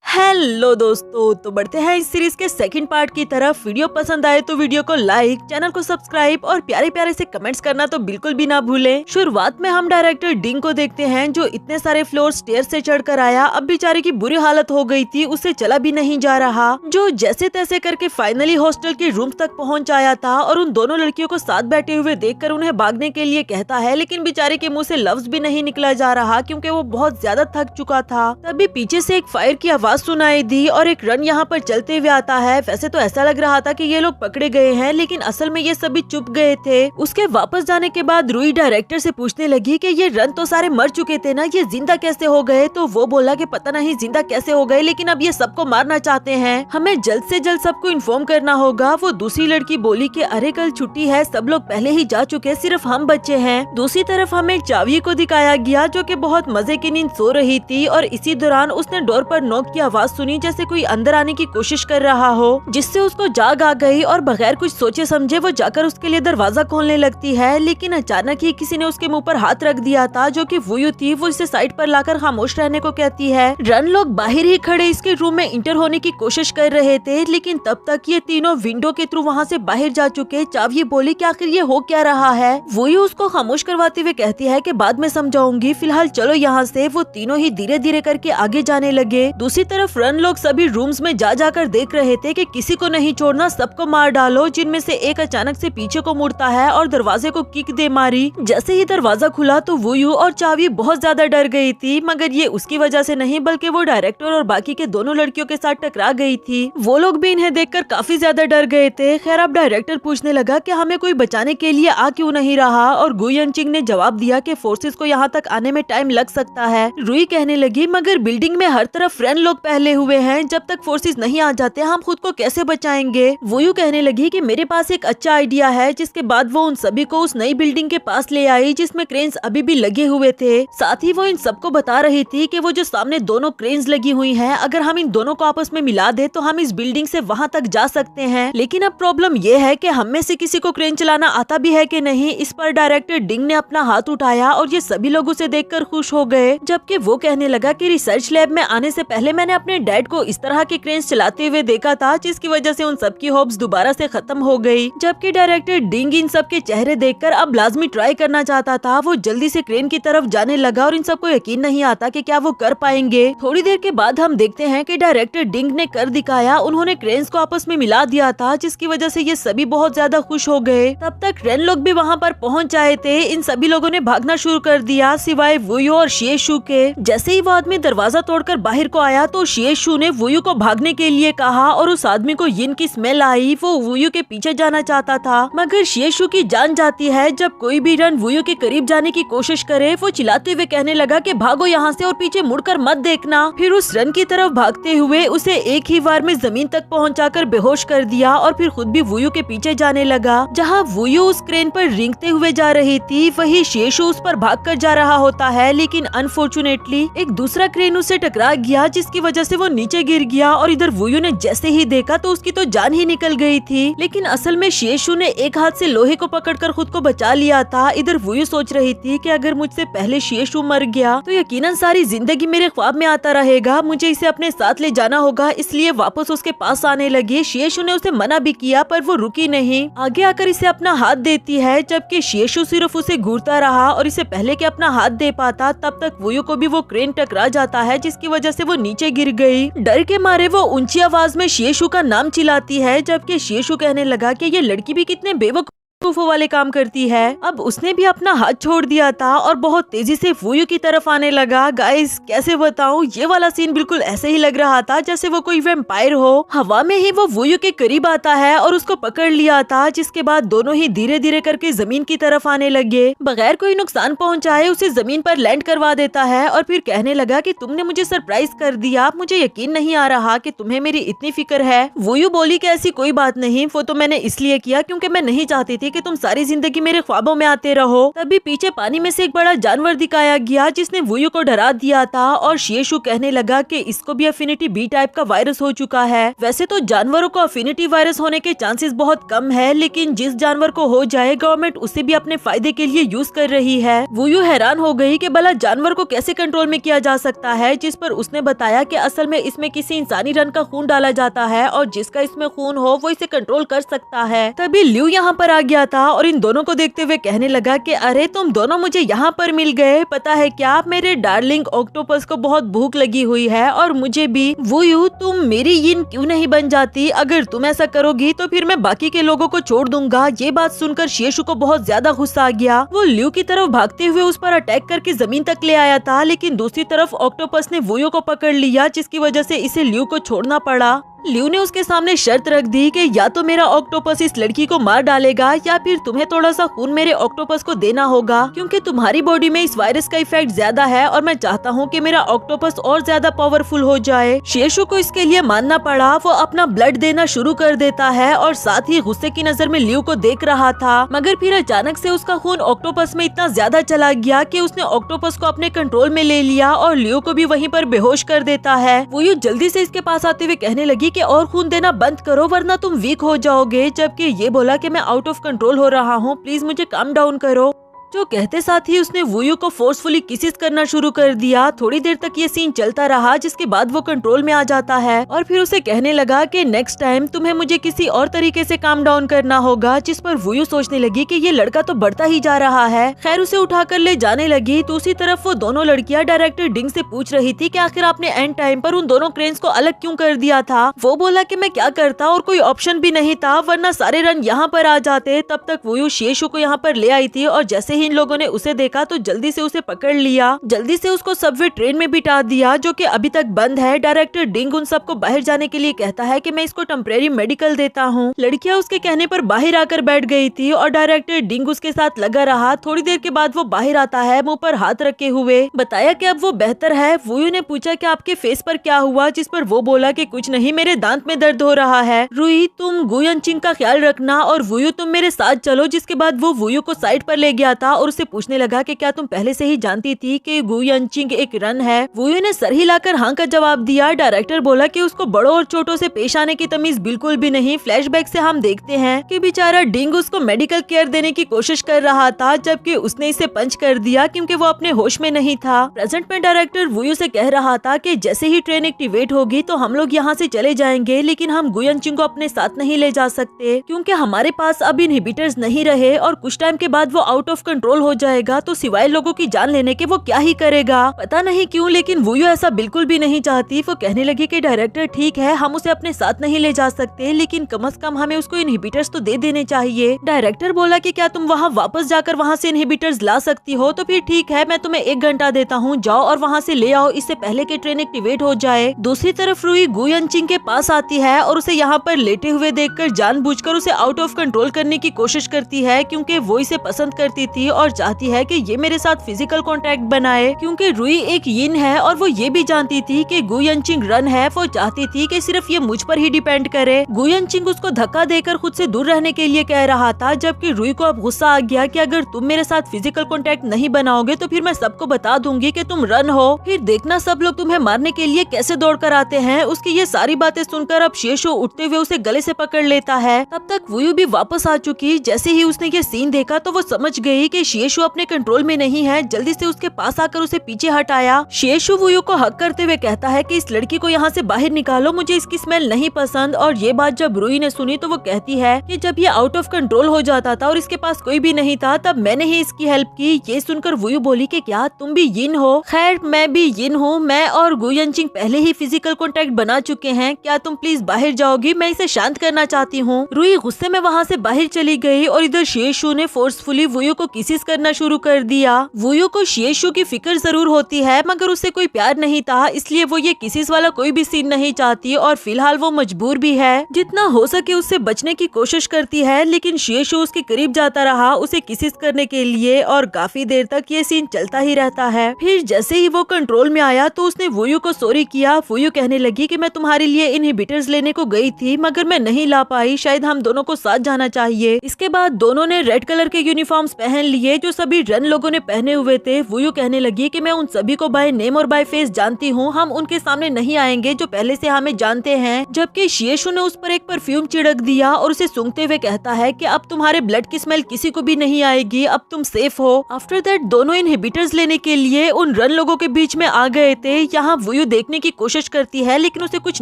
हेलो दोस्तों, तो बढ़ते हैं इस सीरीज के सेकंड पार्ट की तरफ। वीडियो पसंद आए तो वीडियो को लाइक, चैनल को सब्सक्राइब और प्यारे प्यारे से कमेंट्स करना तो बिल्कुल भी ना भूलें। शुरुआत में हम डायरेक्टर डिंग को देखते हैं, जो इतने सारे फ्लोर स्टेयर से चढ़कर आया। अब बेचारे की बुरी हालत हो गई थी, उससे चला भी नहीं जा रहा, जो जैसे तैसे करके फाइनली हॉस्टल के रूम तक पहुँच आया था और उन दोनों लड़कियों को साथ बैठे हुए देखकर उन्हें भागने के लिए कहता है, लेकिन बेचारे के मुँह से लफ्ज भी नहीं निकला जा रहा क्योंकि वो बहुत ज्यादा थक चुका था। तभी पीछे से एक फायर की आवाज सुनाई दी और एक रन यहाँ पर चलते हुए आता है। वैसे तो ऐसा लग रहा था कि ये लोग पकड़े गए हैं, लेकिन असल में ये सभी चुप गए थे। उसके वापस जाने के बाद रुई डायरेक्टर से पूछने लगी कि ये रन तो सारे मर चुके थे ना, ये जिंदा कैसे हो गए? तो वो बोला कि पता नहीं जिंदा कैसे हो गए, लेकिन अब ये सबको मारना चाहते हैं, हमें जल्द से जल्द सबको इन्फॉर्म करना होगा। वो दूसरी लड़की बोली कि अरे कल छुट्टी है, सब लोग पहले ही जा चुके, सिर्फ हम बच्चे हैं। दूसरी तरफ हमें चावी को दिखाया गया, जो कि बहुत मजे की नींद सो रही थी और इसी दौरान उसने डोर पर नॉक किया आवाज सुनी जैसे कोई अंदर आने की कोशिश कर रहा हो, जिससे उसको जाग आ गई और बगैर कुछ सोचे समझे वो जाकर उसके लिए दरवाजा खोलने लगती है। लेकिन अचानक ही किसी ने उसके मुंह पर हाथ रख दिया था, जो कि वुयू थी। वो इसे साइड पर लाकर खामोश रहने को कहती है। रन लोग बाहर ही खड़े इसके रूम में इंटर होने की कोशिश कर रहे थे, लेकिन तब तक ये तीनों विंडो के थ्रू वहाँ से बाहर जा चुके। चावी बोली कि आखिर ये हो क्या रहा है। वुयू उसको खामोश करवाते हुए कहती है कि बाद में समझाऊंगी, फिलहाल चलो यहाँ से। वो तीनों ही धीरे धीरे करके आगे जाने लगे। दूसरी तरफ रन लोग सभी रूम्स में जा जाकर देख रहे थे कि किसी को नहीं छोड़ना, सबको मार डालो। जिनमें से एक अचानक से पीछे को मुड़ता है और दरवाजे को किक दे मारी। जैसे ही दरवाजा खुला तो वुयू और चावी बहुत ज्यादा डर गई थी, मगर ये उसकी वजह से नहीं बल्कि वो डायरेक्टर और बाकी के दोनों लड़कियों के साथ टकरा गई थी। वो लोग भी इन्हें देखकर काफी ज्यादा डर गए थे। खैर अब डायरेक्टर पूछने लगा कि हमें कोई बचाने के लिए आ क्यों नहीं रहा, और गुयन चिंग ने जवाब दिया कि फोर्सेस को यहाँ तक आने में टाइम लग सकता है। रुई कहने लगी, मगर बिल्डिंग में हर तरफ फ्रेंड लोग पहले हुए हैं, जब तक फोर्सेस नहीं आ जाते हम खुद को कैसे बचाएंगे। वुयू कहने लगी कि मेरे पास एक अच्छा आइडिया है। जिसके बाद वो उन सभी को उस नई बिल्डिंग के पास ले आई जिसमें क्रेन्स अभी भी लगे हुए थे। साथ ही वो इन सबको बता रही थी कि वो जो सामने दोनों क्रेन्स लगी हुई हैं, अगर हम इन दोनों को आपस में मिला दे तो हम इस बिल्डिंग से वहाँ तक जा सकते हैं। लेकिन अब प्रॉब्लम ये है कि हम में से किसी को क्रेन चलाना आता भी है कि नहीं। इस पर डायरेक्टर डिंग ने अपना हाथ उठाया और ये सभी लोग उसे देखकर खुश हो गए, जबकि वो कहने लगा कि रिसर्च लैब में आने से पहले मैंने अपने डैड को इस तरह के क्रेन्स चलाते हुए देखा था, जिसकी वजह से उन सबकी होप्स दोबारा से खत्म हो गई। जबकि डायरेक्टर डिंग इन सब के चेहरे देखकर अब लाजमी ट्राई करना चाहता था। वो जल्दी से क्रेन की तरफ जाने लगा और इन सबको यकीन नहीं आता कि क्या वो कर पाएंगे। थोड़ी देर के बाद हम देखते हैं कि डायरेक्टर डिंग ने कर दिखाया। उन्होंने क्रेन्स को आपस में मिला दिया था, जिसकी वजह से ये सभी बहुत ज्यादा खुश हो गए। तब तक रेन लोग भी वहाँ पर पहुँच जाए थे। इन सभी लोगों ने भागना शुरू कर दिया सिवाय वुयू और शिएशु के। जैसे ही वो आदमी दरवाजा तोड़कर बाहर को आया तो शिएशु ने वुयू को भागने के लिए कहा और उस आदमी को यिन की स्मेल आई। वो वुयू के पीछे जाना चाहता था, मगर शिएशु की जान जाती है। जब कोई भी रन वुयू के करीब जाने की कोशिश करे, वो चिल्लाते हुए कहने लगा कि भागो यहाँ से और पीछे मुड़कर मत देखना। फिर उस रन की तरफ भागते हुए उसे एक ही बार में जमीन तक पहुँचाकर बेहोश कर दिया और फिर खुद भी वुयू के पीछे जाने लगा। जहाँ वुयू उस क्रेन पर रेंगते हुए जा रही थी, वही शिएशु उस पर भागकर जा रहा होता है। लेकिन अनफॉर्चुनेटली एक दूसरा क्रेन उससे टकरा गया, जिसकी वजह से वो नीचे गिर गया। और इधर वुयू ने जैसे ही देखा तो उसकी तो जान ही निकल गई थी। लेकिन असल में शिएशु ने एक हाथ से लोहे को पकड़कर खुद को बचा लिया था। इधर वुयू सोच रही थी कि अगर मुझसे पहले शिएशु मर गया तो यकीनन सारी जिंदगी मेरे ख्वाब में आता रहेगा। मुझे इसे अपने साथ ले जाना होगा, इसलिए वापस उसके पास आने लगी। शिएशु ने उसे मना भी किया पर वो रुकी नहीं, आगे आकर इसे अपना हाथ देती है। जबकि शिएशु सिर्फ उसे घूरता रहा और इसे पहले के अपना हाथ दे पाता, तब तक वुयू को भी वो क्रेन टकरा जाता है, जिसकी वजह से वो नीचे गिर गई। डर के मारे वो ऊंची आवाज में शिएशु का नाम चिल्लाती है, जबकि शिएशु कहने लगा कि ये लड़की भी कितने बेवकूफ वाले काम करती है। अब उसने भी अपना हाथ छोड़ दिया था और बहुत तेजी से वुयू की तरफ आने लगा। गाइस कैसे बताऊं, ये वाला सीन बिल्कुल ऐसे ही लग रहा था जैसे वो कोई वैम्पायर हो। हवा में ही वो वुयू के करीब आता है और उसको पकड़ लिया था, जिसके बाद दोनों ही धीरे धीरे करके जमीन की तरफ आने लगे। बगैर कोई नुकसान पहुंचाए उसे जमीन पर लैंड करवा देता है और फिर कहने लगा कि तुमने मुझे सरप्राइज कर दिया। मुझे यकीन नहीं आ रहा कि तुम्हें मेरी इतनी फिक्र है। वुयू बोली कि ऐसी कोई बात नहीं, वो तो मैंने इसलिए किया क्योंकि मैं नहीं चाहती थी कि तुम सारी जिंदगी मेरे ख्वाबों में आते रहो। तभी पीछे पानी में से एक बड़ा जानवर दिखाया गया जिसने वुयू को डरा दिया था और शिएशु कहने लगा कि इसको भी अफिनिटी बी टाइप का वायरस हो चुका है। वैसे तो जानवरों को अफिनिटी वायरस होने के चांसेस बहुत कम है, लेकिन जिस जानवर को हो जाए गवर्नमेंट उसे भी अपने फायदे के लिए यूज कर रही है। वुयू हैरान हो गई कि भला जानवर को कैसे कंट्रोल में किया जा सकता है, जिस पर उसने बताया कि असल में इसमें किसी इंसानी रन का खून डाला जाता है और जिसका इसमें खून हो वो इसे कंट्रोल कर सकता है। तभी ल्यू यहाँ पर आ गया था और इन दोनों को देखते हुए कहने लगा कि अरे तुम दोनों मुझे यहाँ पर मिल गए। पता है क्या, मेरे डार्लिंग ऑक्टोपस को बहुत भूख लगी हुई है और मुझे भी। वुयू तुम मेरी यिन क्यों नहीं बन जाती? अगर तुम ऐसा करोगी तो फिर मैं बाकी के लोगों को छोड़ दूंगा। ये बात सुनकर शिएशु को बहुत ज्यादा गुस्सा आ गया। वो ल्यू की तरफ भागते हुए उस पर अटैक करके जमीन तक ले आया था, लेकिन दूसरी तरफ ऑक्टोपस ने वुयू को पकड़ लिया, जिसकी वजह से इसे ल्यू को छोड़ना पड़ा। लियू ने उसके सामने शर्त रख दी कि या तो मेरा ऑक्टोपस इस लड़की को मार डालेगा या फिर तुम्हें थोड़ा सा खून मेरे ऑक्टोपस को देना होगा, क्योंकि तुम्हारी बॉडी में इस वायरस का इफेक्ट ज्यादा है और मैं चाहता हूँ कि मेरा ऑक्टोपस और ज्यादा पावरफुल हो जाए। शिएशु को इसके लिए मानना पड़ा। वो अपना ब्लड देना शुरू कर देता है और साथ ही गुस्से की नजर में लियू को देख रहा था, मगर फिर अचानक से उसका खून ऑक्टोपस में इतना ज्यादा चला गया कि उसने ऑक्टोपस को अपने कंट्रोल में ले लिया और लियू को भी वहीं पर बेहोश कर देता है। वो यू जल्दी से इसके पास आते हुए कहने लगी कि और खून देना बंद करो वरना तुम वीक हो जाओगे, जबकि ये बोला कि मैं आउट ऑफ कंट्रोल हो रहा हूँ, प्लीज मुझे काम डाउन करो। जो कहते साथ ही उसने वुयू को फोर्सफुली किसिस करना शुरू कर दिया। थोड़ी देर तक ये सीन चलता रहा, जिसके बाद वो कंट्रोल में आ जाता है और फिर उसे कहने लगा कि नेक्स्ट टाइम तुम्हें मुझे किसी और तरीके से काम डाउन करना होगा, जिस पर वुयू सोचने लगी कि ये लड़का तो बढ़ता ही जा रहा है। खैर उसे उठाकर ले जाने लगी। दूसरी तरफ वो दोनों लड़कियां डायरेक्टर डिंग से पूछ रही थी कि आखिर आपने एंड टाइम पर उन दोनों क्रेन्स को अलग क्यों कर दिया था। वो बोला कि मैं क्या करता और कोई ऑप्शन भी नहीं था, वरना सारे रन यहाँ पर आ जाते। तब तक वुयू शिएशु को यहाँ पर ले आई थी और जैसे इन लोगों ने उसे देखा तो जल्दी से उसे पकड़ लिया, जल्दी से उसको सबवे ट्रेन में बिठा दिया जो कि अभी तक बंद है। डायरेक्टर डिंग उन सबको बाहर जाने के लिए कहता है कि मैं इसको टेम्परेरी मेडिकल देता हूँ। लड़कियां उसके कहने पर बाहर आकर बैठ गई थी और डायरेक्टर डिंग उसके साथ लगा रहा। थोड़ी देर के बाद वो बाहर आता है मुंह पर हाथ रखे हुए, बताया कि अब वो बेहतर है। वुयू ने पूछा कि आपके फेस पर क्या हुआ, जिस पर वो बोला कि कुछ नहीं, मेरे दांत में दर्द हो रहा है। रुई तुम गुयनचिंग का ख्याल रखना और वुयू तुम मेरे साथ चलो। जिसके बाद वो वुयू को साइड पर ले गया था और उसे पूछने लगा कि क्या तुम पहले से ही जानती थी कि गुयनचिंग एक रन है। वुयू ने सर हिलाकर हाँ का जवाब दिया। डायरेक्टर बोला कि उसको बड़ों और छोटों से पेश आने की तमीज बिल्कुल भी नहीं। फ्लैशबैक से हम देखते हैं कि बेचारा डिंग उसको मेडिकल केयर देने की कोशिश कर रहा था, जबकि उसने इसे पंच कर दिया क्योंकि वो अपने होश में नहीं था। प्रेजेंट में डायरेक्टर वुयू से कह रहा था कि जैसे ही ट्रेन एक्टिवेट होगी तो हम लोग यहाँ से चले जाएंगे, लेकिन हम गुयनचिंग को अपने साथ नहीं ले जा सकते क्योंकि हमारे पास अब इनहिबिटर्स नहीं रहे और कुछ टाइम के बाद वो आउट ऑफ कंट्रोल हो जाएगा, तो सिवाय लोगों की जान लेने के वो क्या ही करेगा। पता नहीं क्यों लेकिन वुयू ऐसा बिल्कुल भी नहीं चाहती। वो कहने लगी कि डायरेक्टर ठीक है, हम उसे अपने साथ नहीं ले जा सकते, लेकिन कम से कम हमें उसको इनहिबिटर्स तो दे देने चाहिए। डायरेक्टर बोला कि क्या तुम वहाँ वापस जाकर वहाँ से इनहिबिटर्स ला सकती हो, तो फिर ठीक है, मैं तुम्हें 1 घंटा देता हूँ, जाओ और वहाँ से ले आओ, इससे पहले कि ट्रेन एक्टिवेट हो जाए। दूसरी तरफ रुई गुयनचिंग के पास आती है और उसे यहाँ पर लेटे हुए देखकर जानबूझकर उसे आउट ऑफ कंट्रोल करने की कोशिश करती है, क्योंकि वो इसे पसंद करती थी और चाहती है कि ये मेरे साथ फिजिकल कांटेक्ट बनाए, क्योंकि रुई एक यिन है और वो ये भी जानती थी कि गुयनचिंग रन है। वो चाहती थी कि सिर्फ ये मुझ पर ही डिपेंड करे। गुयनचिंग उसको धक्का देकर खुद से दूर रहने के लिए कह रहा था, जबकि रुई को अब गुस्सा आ गया कि अगर तुम मेरे साथ फिजिकल कांटेक्ट नहीं बनाओगे तो फिर मैं सबको बता दूंगी कि तुम रन हो, फिर देखना सब लोग तुम्हें मारने के लिए कैसे दौड़ कर आते हैं। उसकी ये सारी बातें सुनकर अब शिएशु उठते हुए उसे गले से पकड़ लेता है। तब तक वुयू भी वापस आ चुकी। जैसे ही उसने ये सीन देखा तो वो समझ गई कि शिएशु अपने कंट्रोल में नहीं है। जल्दी से उसके पास आकर उसे पीछे हटाया। शिएशु वुयू को हक करते हुए कहता है कि इस लड़की को यहाँ से बाहर निकालो, मुझे इसकी स्मेल नहीं पसंद। और ये बात जब रुई ने सुनी तो वो कहती है कि जब ये आउट ऑफ कंट्रोल हो जाता था और इसके पास कोई भी नहीं था तब मैंने ही इसकी हेल्प की। ये सुनकर वुयू बोली कि क्या तुम भी यिन हो? खैर मैं भी यिन हूँ, मैं और गुयनचिंग पहले ही फिजिकल कांटेक्ट बना चुके हैं, क्या तुम प्लीज बाहर जाओगी, मैं इसे शांत करना चाहती हूँ। रुई गुस्से में वहाँ से बाहर चली गई और इधर शिएशु ने फोर्सफुली वुयू को किसिस करना शुरू कर दिया। वुयू को शिएशु की फिक्र जरूर होती है मगर उससे कोई प्यार नहीं था, इसलिए वो ये किसिस वाला कोई भी सीन नहीं चाहती और फिलहाल वो मजबूर भी है। जितना हो सके उससे बचने की कोशिश करती है, लेकिन शिएशु उसके करीब जाता रहा उसे किसिस करने के लिए और काफी देर तक ये सीन चलता ही रहता है। फिर जैसे ही वो कंट्रोल में आया तो उसने वुयू को सॉरी किया। वुयू कहने लगी कि मैं तुम्हारे लिए इनहिबिटर्स लेने को गई थी मगर मैं नहीं ला पाई, शायद हम दोनों को साथ जाना चाहिए। इसके बाद दोनों ने रेड कलर के यूनिफॉर्म्स पहन लिए जो सभी रन लोगों ने पहने हुए थे। वुयू कहने लगी कि मैं उन सभी को बाय नेम और बाय फेस जानती हूँ, हम उनके सामने नहीं आएंगे जो पहले से हमें जानते हैं। जबकि शिएशु ने उस पर एक परफ्यूम छिड़क दिया और उसे सूंघते हुए कहता है कि अब तुम्हारे ब्लड की स्मेल किसी को भी नहीं आएगी, अब तुम सेफ हो। आफ्टर दैट दोनों इनहिबिटर्स लेने के लिए उन रन लोगों के बीच में आ गए थे। यहाँ वुयू देखने की कोशिश करती है लेकिन उसे कुछ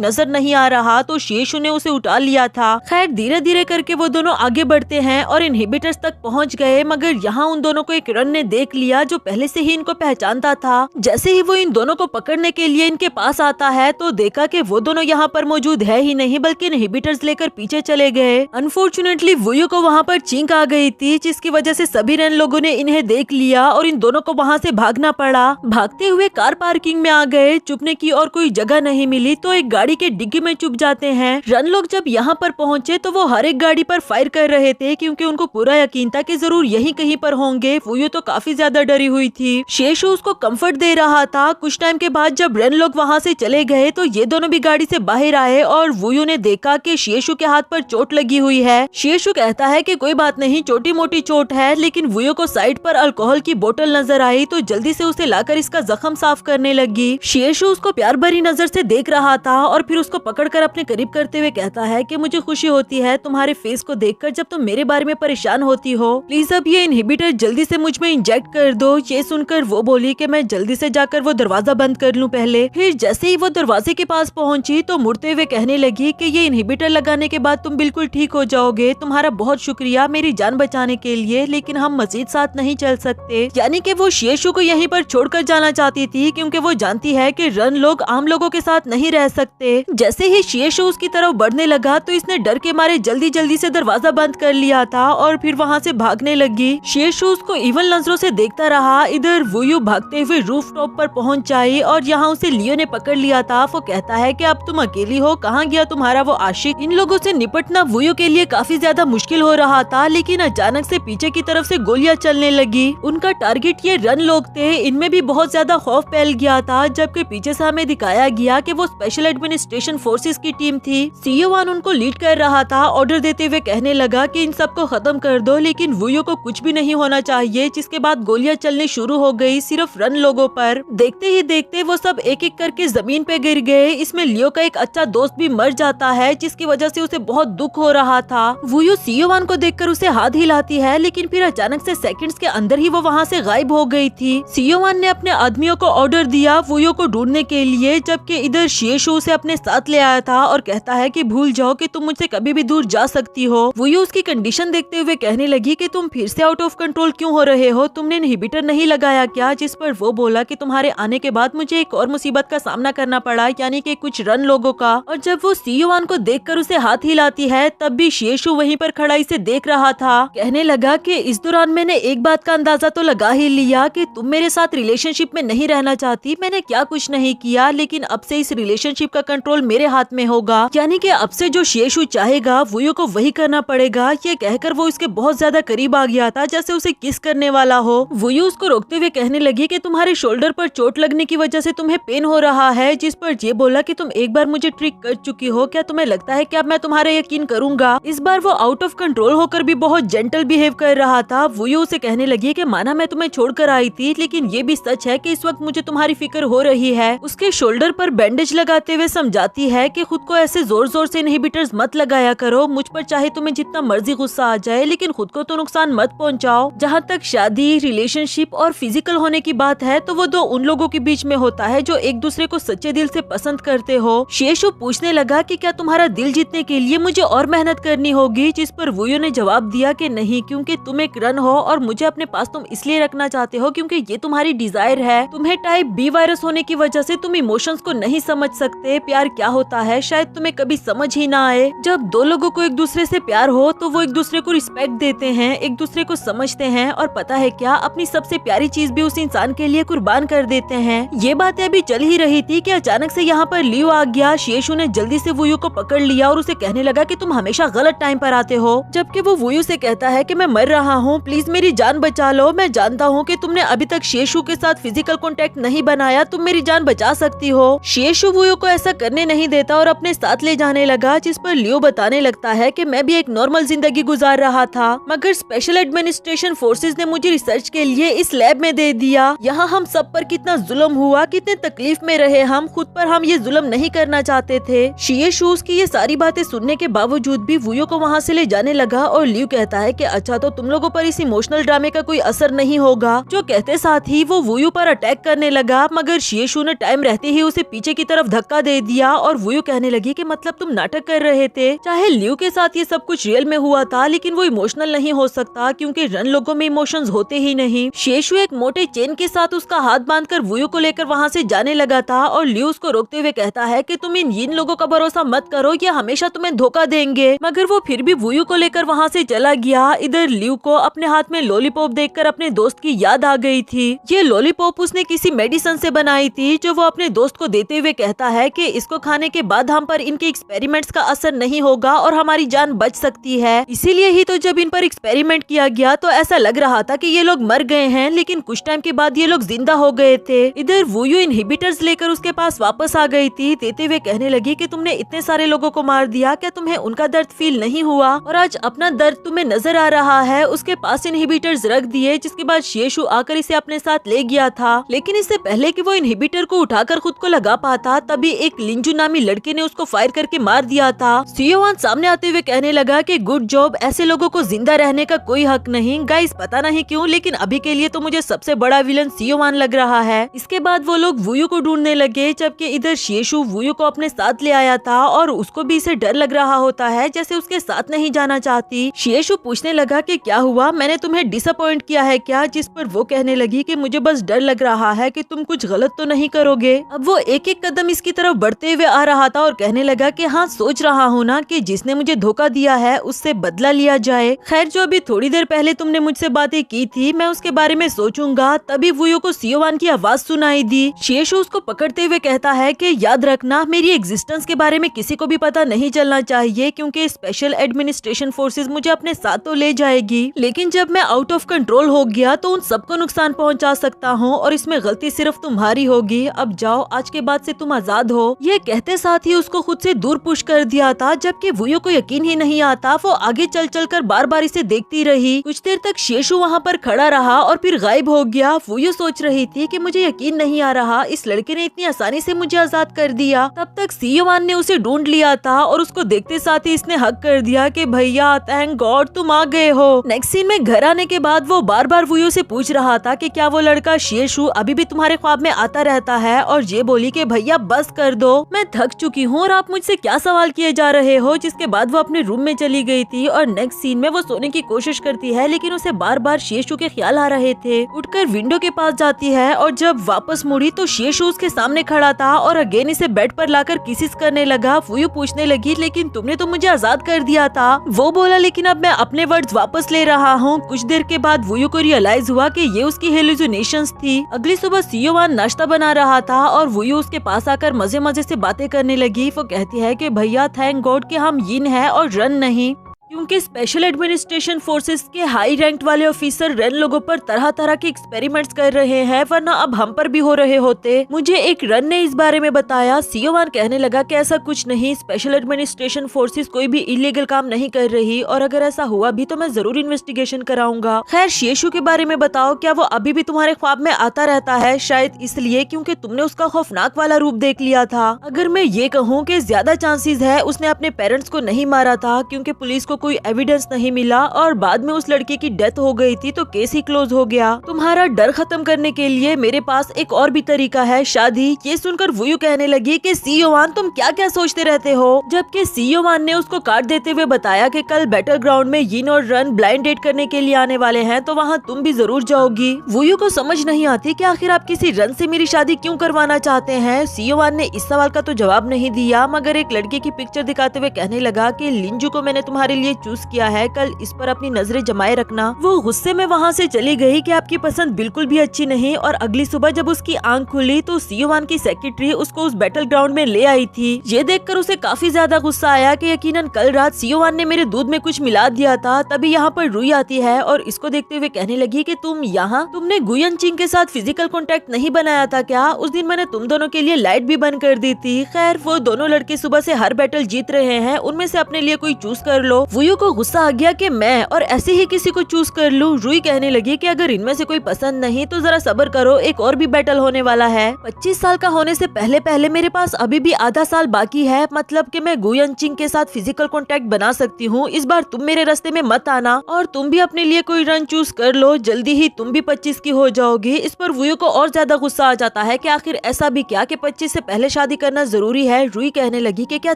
नजर नहीं आ रहा तो शिएशु ने उसे उठा लिया था। खैर धीरे धीरे करके वो दोनों आगे बढ़ते हैं और इनहिबिटर्स तक पहुँच गए, मगर यहाँ यहाँ उन दोनों को एक रन ने देख लिया जो पहले से ही इनको पहचानता था। जैसे ही वो इन दोनों को पकड़ने के लिए इनके पास आता है तो देखा कि वो दोनों यहाँ पर मौजूद है ही नहीं बल्कि इनहिबिटर्स लेकर पीछे चले गए। अनफॉर्चुनेटली वुयू को वहाँ पर चींक आ गई थी जिसकी वजह से सभी रन लोगों ने इन्हें देख लिया और इन दोनों को वहाँ से भागना पड़ा। भागते हुए कार पार्किंग में आ गए, छुपने की और कोई जगह नहीं मिली तो एक गाड़ी के डिग्गी में छुप जाते हैं। रन लोग जब यहाँ पर पहुँचे तो वो हर एक गाड़ी पर फायर कर रहे थे क्योंकि उनको पूरा यकीन था कि जरूर यहीं कहीं पर होंगे। वुयू तो काफी ज्यादा डरी हुई थी। शेषु उसको कंफर्ट दे रहा था। कुछ टाइम के बाद जब रन लोग वहाँ से चले गए तो ये दोनों भी गाड़ी से बाहर आए और वुयू ने देखा कि शेषु के हाथ पर चोट लगी हुई है। शेषु कहता है कि कोई बात नहीं, छोटी मोटी चोट है, लेकिन वुयू को साइड पर अल्कोहल की बोतल नजर आई तो जल्दी से उसे लाकर इसका जख्म साफ करने लगी। शेषु उसको प्यार भरी नजर से देख रहा था और फिर उसको पकड़कर अपने करीब करते हुए कहता है कि मुझे खुशी होती है तुम्हारे फेस को देखकर जब तुम मेरे बारे में परेशान होती हो। प्लीज अब ये इनहिबिटर जल्दी से मुझ में इंजेक्ट कर दो। ये सुनकर वो बोली कि मैं जल्दी से जाकर वो दरवाजा बंद कर लूं पहले। फिर जैसे ही वो दरवाजे के पास पहुंची तो मुड़ते हुए कहने लगी कि ये इनहिबिटर लगाने के बाद तुम बिल्कुल ठीक हो जाओगे। तुम्हारा बहुत शुक्रिया मेरी जान बचाने के लिए, लेकिन हम मजीद साथ नहीं चल सकते। यानी कि वो शेषु को यहीं पर छोड़कर जाना चाहती थी क्योंकि वो जानती है कि रन लोग आम लोगों के साथ नहीं रह सकते। जैसे ही शेषु उसकी तरफ बढ़ने लगा तो इसने डर के मारे जल्दी जल्दी से दरवाजा बंद कर लिया था और फिर वहाँ से भागने लगी। शेषु उसको इवल नजरों से देखता रहा। इधर वुयू भागते हुए रूफ टॉप पर पहुँच जाई और यहाँ उसे लियो ने पकड़ लिया था। वो कहता है कि अब तुम अकेली हो, कहाँ गया तुम्हारा वो आशिक। इन लोगों से निपटना वुयू के लिए काफी ज्यादा मुश्किल हो रहा था, लेकिन अचानक से पीछे की तरफ से गोलियां चलने लगी। उनका टारगेट ये रन लोग थे। इनमें भी बहुत ज्यादा खौफ फैल गया था जबकि पीछे से हमें दिखाया गया कि वो स्पेशल एडमिनिस्ट्रेशन फोर्सेस की टीम थी। CEO1 उनको लीड कर रहा था। ऑर्डर देते हुए कहने लगा कि इन सबको खत्म कर दो, लेकिन वुयू को कुछ भी नहीं होना चाहिए। जिसके बाद गोलियां चलनी शुरू हो गई सिर्फ रन लोगों पर। देखते ही देखते वो सब एक एक करके जमीन पे गिर गए। इसमें लियो का एक अच्छा दोस्त भी मर जाता है जिसकी वजह से उसे बहुत दुख हो रहा था। वुयू CEO1 को देखकर उसे हाथ हिलाती है, लेकिन फिर अचानक से सेकंड्स के अंदर ही वो वहाँ से गायब हो गई थी। CEO1 ने अपने आदमियों को ऑर्डर दिया वुयू को ढूंढने के लिए, जबकि इधर शेषु उसे अपने साथ ले आया था और कहता है कि भूल जाओ कि तुम मुझसे कभी भी दूर जा सकती हो। वुयू उसकी कंडीशन देखते हुए कहने लगी कि तुम फिर से आउट ऑफ कंट्रोल क्यों हो रहे हो, तुमने इनहिबिटर नहीं लगाया क्या? जिस पर वो बोला कि तुम्हारे आने के बाद मुझे एक और मुसीबत का सामना करना पड़ा, यानी कि कुछ रन लोगों का। और जब वो CEO1 को देखकर उसे हाथ हिलाती है तब भी शेषु वहीं पर खड़ा इसे देख रहा था। कहने लगा कि इस दौरान मैंने एक बात का अंदाजा तो लगा ही लिया कि तुम मेरे साथ रिलेशनशिप में नहीं रहना चाहती। मैंने क्या कुछ नहीं किया, लेकिन अब से इस रिलेशनशिप का कंट्रोल मेरे हाथ में होगा। यानी कि अब से जो शेषु चाहेगा वुयू को वही करना पड़ेगा। ये कहकर वो इसके बहुत ज्यादा करीब आ गया था, जैसे उसे किस करने वाला हो। वुयू उसको रोकते हुए कहने लगी कि तुम्हारे शोल्डर पर चोट लगने की वजह से तुम्हें पेन हो रहा है। जिस पर ये बोला कि तुम एक बार मुझे ट्रिक कर चुकी हो, क्या तुम्हें लगता है कि अब मैं तुम्हारा यकीन करूंगा? इस बार वो आउट ऑफ कंट्रोल होकर भी बहुत जेंटल बिहेव कर रहा था। वुयू उसे कहने लगी कि माना मैं तुम्हें छोड़कर आई थी, लेकिन ये भी सच है कि इस वक्त मुझे तुम्हारी फिक्र हो रही है। उसके शोल्डर पर बैंडेज लगाते हुए समझाती है कि खुद को ऐसे जोर जोर से इनहिबिटर्स मत लगाया करो। मुझ पर चाहे तुम्हें जितना मर्जी गुस्सा आ जाए, लेकिन खुद को तो नुकसान मत पहुंचाओ। जहाँ तक शादी, रिलेशनशिप और फिजिकल होने की बात है तो वो दो उन लोगों के बीच में होता है जो एक दूसरे को सच्चे दिल से पसंद करते हो। शेषु पूछने लगा कि क्या तुम्हारा दिल जीतने के लिए मुझे और मेहनत करनी होगी? जिस पर वुयू ने जवाब दिया कि नहीं, क्योंकि तुम एक रन हो और मुझे अपने पास तुम इसलिए रखना चाहते हो क्योंकि ये तुम्हारी डिजायर है। तुम्हें टाइप बी वायरस होने की वजह से तुम इमोशंस को नहीं समझ सकते। प्यार क्या होता है शायद तुम्हें कभी समझ ही ना आए। जब दो लोगों को एक दूसरे से प्यार हो तो वो एक दूसरे को रिस्पेक्ट देते हैं, एक दूसरे को समझते हैं और पता है क्या, अपनी सबसे प्यारी चीज भी उस इंसान के लिए कुर्बान कर देते हैं। ये बातें अभी चल ही रही थी कि अचानक से यहाँ पर लियो आ गया। शेषु ने जल्दी से वुयू को पकड़ लिया और उसे कहने लगा कि तुम हमेशा गलत टाइम पर आते हो। जबकि वो वुयू से कहता है कि मैं मर रहा हूँ, प्लीज मेरी जान बचा लो। मैं जानता हूँ कि तुमने अभी तक शेषु के साथ फिजिकल कांटेक्ट नहीं बनाया, तुम मेरी जान बचा सकती हो। शेषु वुयू को ऐसा करने नहीं देता और अपने साथ ले जाने लगा, जिस पर लियो बताने लगता है कि मैं भी एक नॉर्मल जिंदगी गुजार रहा था, मगर स्पेशल एडमिनिस्ट्रेशन फोर्सेस ने मुझे रिसर्च के लिए इस लैब में दे दिया। यहाँ हम सब पर कितना जुल्म हुआ, कितने तकलीफ में रहे हम, खुद पर हम ये जुल्म नहीं करना चाहते थे। शेषु की ये सारी बातें सुनने के बावजूद भी वुयू को वहाँ से ले जाने लगा और लियो कहता है कि अच्छा तो तुम लोगों पर इस इमोशनल ड्रामे का कोई असर नहीं होगा। जो कहते साथ ही वो वुयू पर अटैक करने लगा, मगर शेषु ने टाइम रहते ही उसे पीछे की तरफ धक्का दे दिया और वुयू कहने लगी कि मतलब तुम नाटक कर रहे थे। चाहे लियो के साथ ये सब कुछ रियल में हुआ था, लेकिन वो इमोशनल नहीं हो सकता क्योंकि रन लोगों में इमोशंस होते ही नहीं। शेशु एक मोटे चेन के साथ उसका हाथ बांधकर वुयू को लेकर वहाँ से जाने लगा था और लियू उसको रोकते हुए कहता है कि तुम इन यिन लोगों का भरोसा मत करो, ये हमेशा तुम्हें धोखा देंगे। मगर वो फिर भी वुयू को लेकर वहाँ से चला गया। इधर लियू को अपने हाथ में लॉलीपॉप देखकर अपने दोस्त की याद आ गई थी। ये लॉलीपॉप उसने किसी मेडिसिन से बनाई थी जो वो अपने दोस्त को देते हुए कहता है कि इसको खाने के बाद हम पर इनके एक्सपेरिमेंट्स का असर नहीं होगा और हमारी जान बच सकती है। इसीलिए ही तो जब इन पर एक्सपेरिमेंट किया गया तो ऐसा लग रहा था कि ये लोग मर गए हैं, लेकिन कुछ टाइम के बाद ये लोग जिंदा हो गए थे। इधर वुयू इनहिबिटर्स लेकर उसके पास वापस आ गई थी, देते हुए कहने लगी कि तुमने इतने सारे लोगों को मार दिया, क्या तुम्हें उनका दर्द फील नहीं हुआ और आज अपना दर्द तुम्हें नजर आ रहा है। उसके पास इनहिबिटर्स रख दिए, जिसके बाद शेशु आकर इसे अपने साथ ले गया था। लेकिन इससे पहले कि वो इनहिबिटर को उठाकर खुद को लगा पाता, तभी एक लिंजू नामी लड़के ने उसको फायर करके मार दिया था। सियोवान सामने आते हुए कहने लगा कि गुड जॉब, ऐसे लोगों को जिंदा रहने का कोई हक नहीं। गाइस पता नहीं क्यों, लेकिन अभी के लिए तो मुझे सबसे बड़ा विलन सियोवान लग रहा है। इसके बाद वो लोग वुयू को ढूंढने लगे, जबकि इधर शेशु वुयू को अपने साथ ले आया था और उसको भी इसे डर लग रहा होता है, जैसे उसके साथ नहीं जाना चाहती। शेशु पूछने लगा कि क्या हुआ, मैंने तुम्हें डिसअपॉइंट किया है क्या? जिस पर वो कहने लगी कि मुझे बस डर लग रहा है कि तुम कुछ गलत तो नहीं करोगे। अब वो एक एक कदम इसकी तरफ बढ़ते हुए आ रहा था और कहने लगा कि हाँ, सोच रहा हूँ ना कि जिसने मुझे धोखा दिया है उससे बदला लिया जाए। खैर, जो अभी थोड़ी देर पहले तुमने मुझसे बातें की थी, मैं उसके बारे में सोचूंगा। तभी वुयू को सियोवान की आवाज सुनाई दी। शेशु उसको पकड़ते हुए कहता है कि याद रखना, मेरी एग्जिस्टेंस के बारे में किसी को भी पता नहीं चलना चाहिए, क्योंकि स्पेशल एडमिनिस्ट्रेशन फोर्सेस मुझे अपने साथ तो ले जाएगी, लेकिन जब मैं आउट ऑफ कंट्रोल हो गया तो उन सबको नुकसान पहुंचा सकता हूं और इसमें गलती सिर्फ तुम्हारी होगी। अब जाओ, आज के बाद से तुम आजाद हो। ये कहते साथ ही उसको खुद से दूर पुश कर दिया था, जबकि वुयू को यकीन ही नहीं आता। वो आगे चल चल कर बार बार इसे देखती रही। कुछ देर तक शेशु वहाँ पर खड़ा रहा और फिर गायब हो गया। वुयू सोच रही थी कि मुझे यकीन नहीं आ रहा, इस लड़के ने इतनी आसानी से मुझे आजाद कर दिया। तब तक सियोवान ने उसे ढूंढ लिया था और उसको देखते साथ ही इसने हक कर दिया कि भैया थैंक गॉड तुम आ गए हो। नेक्स्ट सीन में घर आने के बाद वो बार बार वुयू से पूछ रहा था कि क्या वो लड़का शेशु अभी भी तुम्हारे ख्वाब में आता रहता है, और ये बोली कि भैया बस कर दो, मैं थक चुकी हूँ और आप मुझसे क्या सवाल किए जा रहे हो। जिसके बाद वो अपने रूम में चली गई थी और नेक्स्ट सीन में वो सोने की कोशिश करती है, लेकिन उसे बार बार शेशु के ख्याल आ रहे थे। उठकर विंडो के पास जाती है और जब वापस मुड़ी तो शेशु उसके सामने खड़ा था और अगेन इसे बेड पर लाकर किसिस करने लगा। वुयू पूछने लगी, लेकिन तुमने तो मुझे आजाद कर दिया था। वो बोला, लेकिन अब मैं अपने वर्ड्स वापस ले रहा हूँ। कुछ देर के बाद वुयू को रियलाइज हुआ कि ये उसकी हेलुसिनेशंस थी। अगली सुबह सियोवान नाश्ता बना रहा था और वुयू उसके पास आकर मजे मजे से बातें करने लगी। वो कहती है कि भैया थैंक गॉड कि हम यिन है और रन नहीं, क्योंकि स्पेशल एडमिनिस्ट्रेशन फोर्सेस के हाई रैंक वाले ऑफिसर रन लोगों पर तरह तरह के एक्सपेरिमेंट्स कर रहे हैं, वरना अब हम पर भी हो रहे होते। मुझे एक रन ने इस बारे में बताया। सियोवान कहने लगा कि ऐसा कुछ नहीं, स्पेशल एडमिनिस्ट्रेशन फोर्सेस कोई भी इलीगल काम नहीं कर रही, और अगर ऐसा हुआ भी तो मैं जरूर इन्वेस्टिगेशन कराऊंगा। खैर, शेशु के बारे में बताओ, क्या वो अभी भी तुम्हारे ख्वाब में आता रहता है? शायद इसलिए क्योंकि तुमने उसका खौफनाक वाला रूप देख लिया था। अगर मैं ये कहूँ कि ज्यादा चांसेस है उसने अपने पेरेंट्स को नहीं मारा था, क्योंकि पुलिस को कोई एविडेंस नहीं मिला और बाद में उस लड़के की डेथ हो गई थी, तो केस ही क्लोज हो गया। तुम्हारा डर खत्म करने के लिए मेरे पास एक और भी तरीका है, शादी। ये सुनकर वुयू कहने लगी कि सियोवान तुम क्या क्या सोचते रहते हो, जबकि सियोवान ने उसको काट देते हुए बताया कि कल बैटल ग्राउंड में यिन और रन ब्लाइंड डेट करने के लिए आने वाले हैं, तो वहाँ तुम भी जरूर जाओगी। वुयू को समझ नहीं आती कि आखिर आप किसी रन से मेरी शादी क्यों करवाना चाहते हैं। सियोवान ने इस सवाल का तो जवाब नहीं दिया, मगर एक लड़के की पिक्चर दिखाते हुए कहने लगा कि लिंजू को मैंने तुम्हारे लिए चूज किया है, कल इस पर अपनी नजरें जमाए रखना। वो गुस्से में वहाँ से चली गई कि आपकी पसंद बिल्कुल भी अच्छी नहीं, और अगली सुबह जब उसकी आंख खुली तो सियोवान की सेक्रेटरी उसको उस बैटल ग्राउंड में ले आई थी। ये देखकर उसे काफी ज्यादा गुस्सा आया कि यकीनन कल रात सियोवान ने मेरे दूध में कुछ मिला दिया था। तभी यहाँ पर रुई आती है और इसको देखते हुए कहने लगी कि तुमने गुयन चिंग के साथ फिजिकल कॉन्टेक्ट नहीं बनाया था क्या? उस दिन मैंने तुम दोनों के लिए लाइट भी बंद कर दी थी। खैर, वो दोनों लड़के सुबह से हर बैटल जीत रहे हैं, उनमें से अपने लिए कोई चूज कर लो। वुयू को गुस्सा आ गया कि मैं और ऐसे ही किसी को चूज कर लूं। रुई कहने लगी कि अगर इनमें से कोई पसंद नहीं तो जरा सब्र करो, एक और भी बैटल होने वाला है। 25 साल का होने से पहले पहले मेरे पास अभी भी आधा साल बाकी है, मतलब कि मैं गुयन चिंग के साथ फिजिकल कॉन्टेक्ट बना सकती हूँ। इस बार तुम मेरे रास्ते में मत आना और तुम भी अपने लिए कोई रन चूज कर लो, जल्दी ही तुम भी 25 की हो जाओगी। इस पर वुयू को और ज्यादा गुस्सा आ जाता है कि आखिर ऐसा भी क्या कि 25 से पहले शादी करना जरूरी है। रुई कहने लगी कि क्या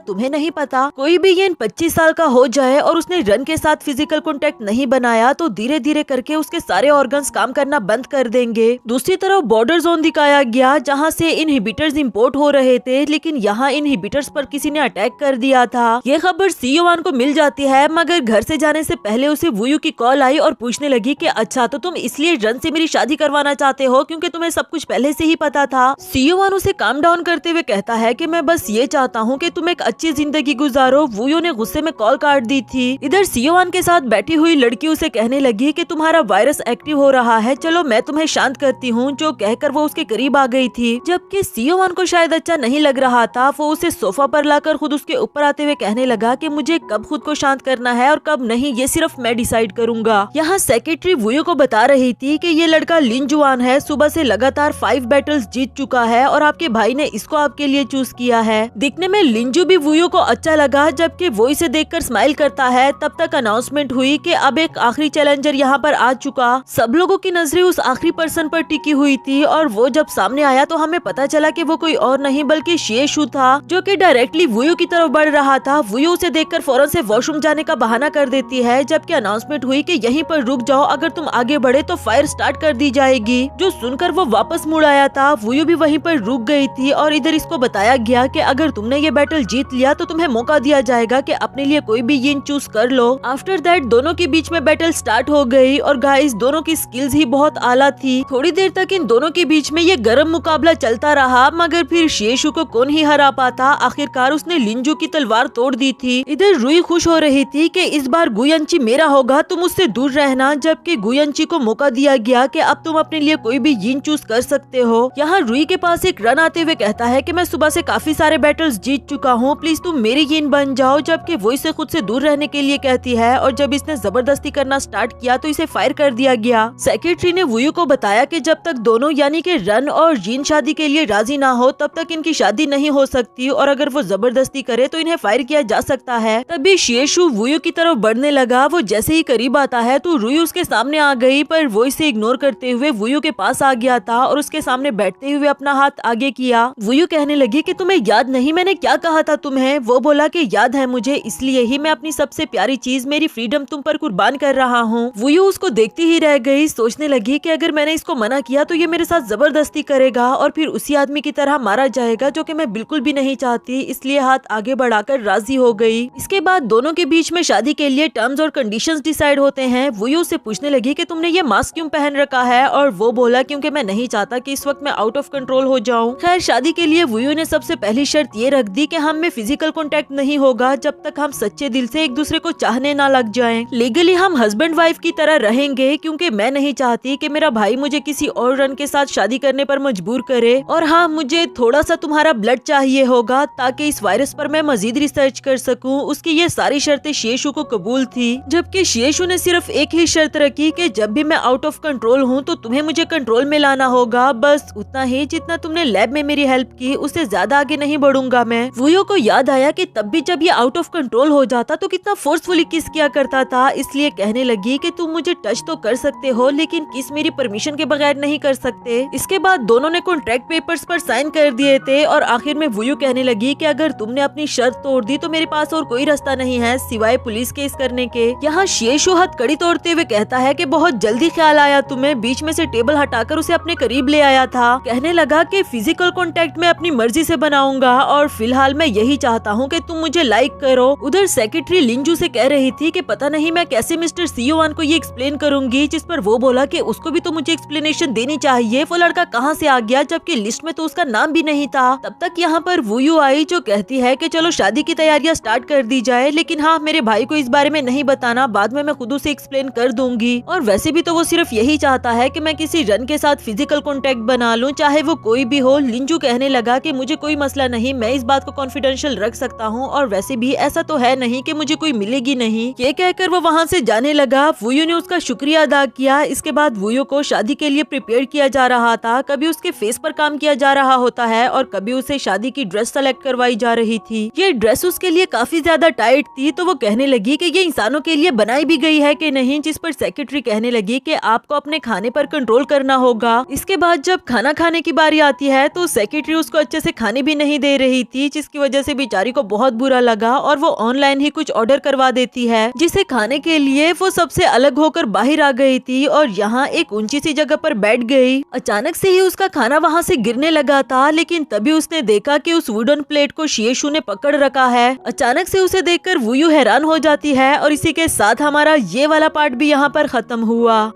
तुम्हें नहीं पता, कोई भी ये 25 साल का हो जाए और और उसने रन के साथ फिजिकल कॉन्टेक्ट नहीं बनाया तो धीरे धीरे करके उसके सारे ऑर्गन्स काम करना बंद कर देंगे। दूसरी तरफ बॉर्डर जोन दिखाया गया जहाँ से इनहिबिटर्स इंपोर्ट हो रहे थे, लेकिन यहाँ इनहिबिटर्स पर किसी ने अटैक कर दिया था। ये खबर सियोवान को मिल जाती है, मगर घर से जाने से पहले उसे वुयू की कॉल आई और पूछने लगी कि अच्छा तो तुम इसलिए रन से मेरी शादी करवाना चाहते हो क्योंकि तुम्हें सब कुछ पहले से ही पता था। सियोवान उसे काम डाउन करते हुए कहता है कि मैं बस ये चाहता हूँ कि तुम एक अच्छी जिंदगी गुजारो। वुयू ने गुस्से में कॉल काट दी थी। इधर सियोवान के साथ बैठी हुई लड़की उसे कहने लगी कि तुम्हारा वायरस एक्टिव हो रहा है, चलो मैं तुम्हें शांत करती हूँ, जो कहकर वो उसके करीब आ गई थी। जबकि सियोवान को शायद अच्छा नहीं लग रहा था, वो उसे सोफा पर लाकर खुद उसके ऊपर आते हुए कहने लगा कि मुझे कब खुद को शांत करना है और कब नहीं ये सिर्फ मैं डिसाइड करूंगा। यहाँ सेक्रेटरी वुयू को बता रही थी कि ये लड़का लिन जुआन है, सुबह से लगातार 5 बैटल्स जीत चुका है और आपके भाई ने इसको आपके लिए चूज किया है। दिखने में लिंजू भी वुयू को अच्छा लगा, जबकि वो इसे देखकर स्माइल करता है। तब तक अनाउंसमेंट हुई कि अब एक आखिरी चैलेंजर यहाँ पर आ चुका। सब लोगों की नजरें उस आखिरी पर्सन पर टिकी हुई थी और वो जब सामने आया तो हमें पता चला कि वो कोई और नहीं बल्कि शेशु था, जो कि डायरेक्टली वुयू की तरफ बढ़ रहा था। वुयू उसे देखकर फौरन से वॉशरूम जाने का बहाना कर देती है, जबकि अनाउंसमेंट हुई कि यहीं पर रुक जाओ, अगर तुम आगे बढ़े तो फायर स्टार्ट कर दी जाएगी। जो सुनकर वो वापस मुड़ आया था। वुयू भी वहीं पर रुक गई थी और इधर इसको बताया गया कि अगर तुमने ये बैटल जीत लिया तो तुम्हें मौका दिया जाएगा कि अपने लिए कोई भी यिन चूज कर लो। आफ्टर दैट दोनों के बीच में बैटल स्टार्ट हो गई और गाइस दोनों की स्किल्स ही बहुत आला थी। थोड़ी देर तक इन दोनों के बीच में ये गर्म मुकाबला चलता रहा, मगर फिर शेशु को कौन ही हरा पाता। आखिरकार उसने लिंजू की तलवार तोड़ दी थी। इधर रुई खुश हो रही थी कि इस बार गुयंची मेरा होगा, तुम उससे दूर रहना, जबकि गुयंची को मौका दिया गया कि अब तुम अपने लिए कोई भी यिन चूज कर सकते हो। यहाँ रुई के पास एक रन आते हुए कहता है कि मैं सुबह से काफी सारे बैटल्स जीत चुका हूँ, प्लीज तुम मेरी यिन बन जाओ, जबकि वो इसे खुद से दूर रहने के लिए कहती है और जब इसने जबरदस्ती करना स्टार्ट किया तो इसे फायर कर दिया गया। सेक्रेटरी ने वुयू को बताया कि जब तक दोनों यानी कि रन और यिन शादी के लिए राजी ना हो तब तक इनकी शादी नहीं हो सकती और अगर वो जबरदस्ती करे तो इन्हें फायर किया जा सकता है। तभी शेशु वुयू की तरफ बढ़ने लगा। वो जैसे ही करीब आता है तो रुई उसके सामने आ गई, पर वो इसे इग्नोर करते हुए वुयू के पास आ गया था और उसके सामने बैठते हुए अपना हाथ आगे किया। वुयू कहने लगी कि तुम्हें याद नहीं मैंने क्या कहा था तुम्हें। वो बोला कि याद है मुझे, इसलिए ही मैं अपनी सबसे प्यारी चीज मेरी फ्रीडम तुम पर कुर्बान कर रहा हूँ। वुयू उसको देखती ही रह गई, सोचने लगी कि अगर मैंने इसको मना किया तो ये मेरे साथ जबरदस्ती करेगा और फिर उसी आदमी की तरह मारा जाएगा, जो कि मैं बिल्कुल भी नहीं चाहती, इसलिए हाथ आगे बढ़ाकर राजी हो गई। इसके बाद दोनों के बीच में शादी के लिए टर्म्स और कंडीशंस डिसाइड होते हैं। वुयू से पूछने लगी कि तुमने ये मास्क क्यों पहन रखा है और वो बोला क्योंकि मैं नहीं चाहता कि इस वक्त मैं आउट ऑफ कंट्रोल हो जाऊं। खैर शादी के लिए वुयू ने सबसे पहली शर्त ये रख दी कि हम में फिजिकल कांटेक्ट नहीं होगा जब तक हम सच्चे दिल से एक दूसरे को चाहने ना लग जाएं। लीगली हम हस्बैंड वाइफ की तरह रहेंगे, क्योंकि मैं नहीं चाहती कि मेरा भाई मुझे किसी और रन के साथ शादी करने पर मजबूर करे। और हाँ, मुझे थोड़ा सा तुम्हारा ब्लड चाहिए होगा ताकि इस वायरस पर मैं मजीद रिसर्च कर सकूं। उसकी ये सारी शर्तें शेशु को कबूल थी, जबकि शेशु ने सिर्फ एक ही शर्त रखी कि जब भी मैं आउट ऑफ कंट्रोल हूँ तो तुम्हें मुझे कंट्रोल में लाना होगा, बस उतना ही जितना तुमने लैब में मेरी हेल्प की, उससे ज्यादा आगे नहीं बढ़ूंगा मैं। वुयू को याद आया कि तब भी जब ये आउट ऑफ कंट्रोल हो जाता तो कितना फोर्सफुली किस किया करता था, इसलिए कहने लगी कि तुम मुझे टच तो कर सकते हो लेकिन किस मेरी परमिशन के बगैर नहीं कर सकते। इसके बाद दोनों ने कॉन्ट्रैक्ट पेपर्स पर साइन कर दिए थे और आखिर में वुयू कहने लगी कि अगर तुमने अपनी शर्त तोड़ दी तो मेरे पास और कोई रास्ता नहीं है सिवाय पुलिस केस करने के। यहाँ शेशु हाथ कड़ी तोड़ते हुए कहता है कि बहुत जल्दी ख्याल आया तुम्हें, बीच में से टेबल हटाकर उसे अपने करीब ले आया था। कहने लगा कि फिजिकल कांटेक्ट मैं अपनी मर्जी से बनाऊंगा और फिलहाल मैं यही चाहता हूँ कि तुम मुझे लाइक करो। उधर सेक्रेटरी लिंजू से कह रही थी कि पता नहीं मैं कैसे मिस्टर सियोवान को ये एक्सप्लेन करूंगी, जिस पर वो बोला कि उसको भी तो मुझे एक्सप्लेनेशन देनी चाहिए, वो लड़का कहाँ से आ गया जबकि लिस्ट में तो उसका नाम भी नहीं था। तब तक यहाँ पर वुयू आई जो कहती है कि चलो शादी की तैयारियां स्टार्ट कर दी जाए, लेकिन हाँ मेरे भाई को इस बारे में नहीं बताना, बाद में मैं खुद उसे एक्सप्लेन कर दूंगी। और वैसे भी तो वो सिर्फ यही चाहता है कि मैं किसी रन के साथ फिजिकल कांटेक्ट बना लूं, चाहे वो कोई भी हो। लिंजू कहने लगा कि मुझे कोई मसला नहीं, मैं इस बात को कॉन्फिडेंशियल रख सकता हूँ और वैसे भी ऐसा तो है नहीं कि मुझे कोई मिलेगी नहीं। ये कहकर वो वहाँ से जाने लगा। वुयू ने उसका शुक्रिया अदा किया। इसके बाद वुयू को शादी के लिए प्रिपेयर किया जा रहा था, कभी उसके फेस पर काम किया जा रहा होता है और कभी उसे शादी की ड्रेस सेलेक्ट करवाई जा रही थी। ये ड्रेस उसके लिए काफी ज्यादा टाइट थी, तो वो कहने लगी कि ये इंसानों के लिए बनाई भी गई है कि नहीं, जिस पर सेक्रेटरी कहने लगी कि आपको अपने खाने पर कंट्रोल करना होगा। इसके बाद जब खाना खाने की बारी आती है तो सेक्रेटरी उसको अच्छे से खाने भी नहीं दे रही थी, जिसकी वजह से बेचारी को बहुत बुरा लगा और वो ऑनलाइन ही कुछ ऑर्डर करवा देती है, जिसे खाने के लिए वो सबसे अलग होकर बाहर आ गई थी और यहाँ एक ऊंची सी जगह पर बैठ गई। अचानक से ही उसका खाना वहाँ से गिरने लगा था, लेकिन तभी उसने देखा कि उस वुडन प्लेट को शिएशु ने पकड़ रखा है। अचानक से उसे देखकर वुयू हैरान हो जाती है और इसी के साथ हमारा ये वाला पार्ट भी यहाँ पर खत्म हुआ।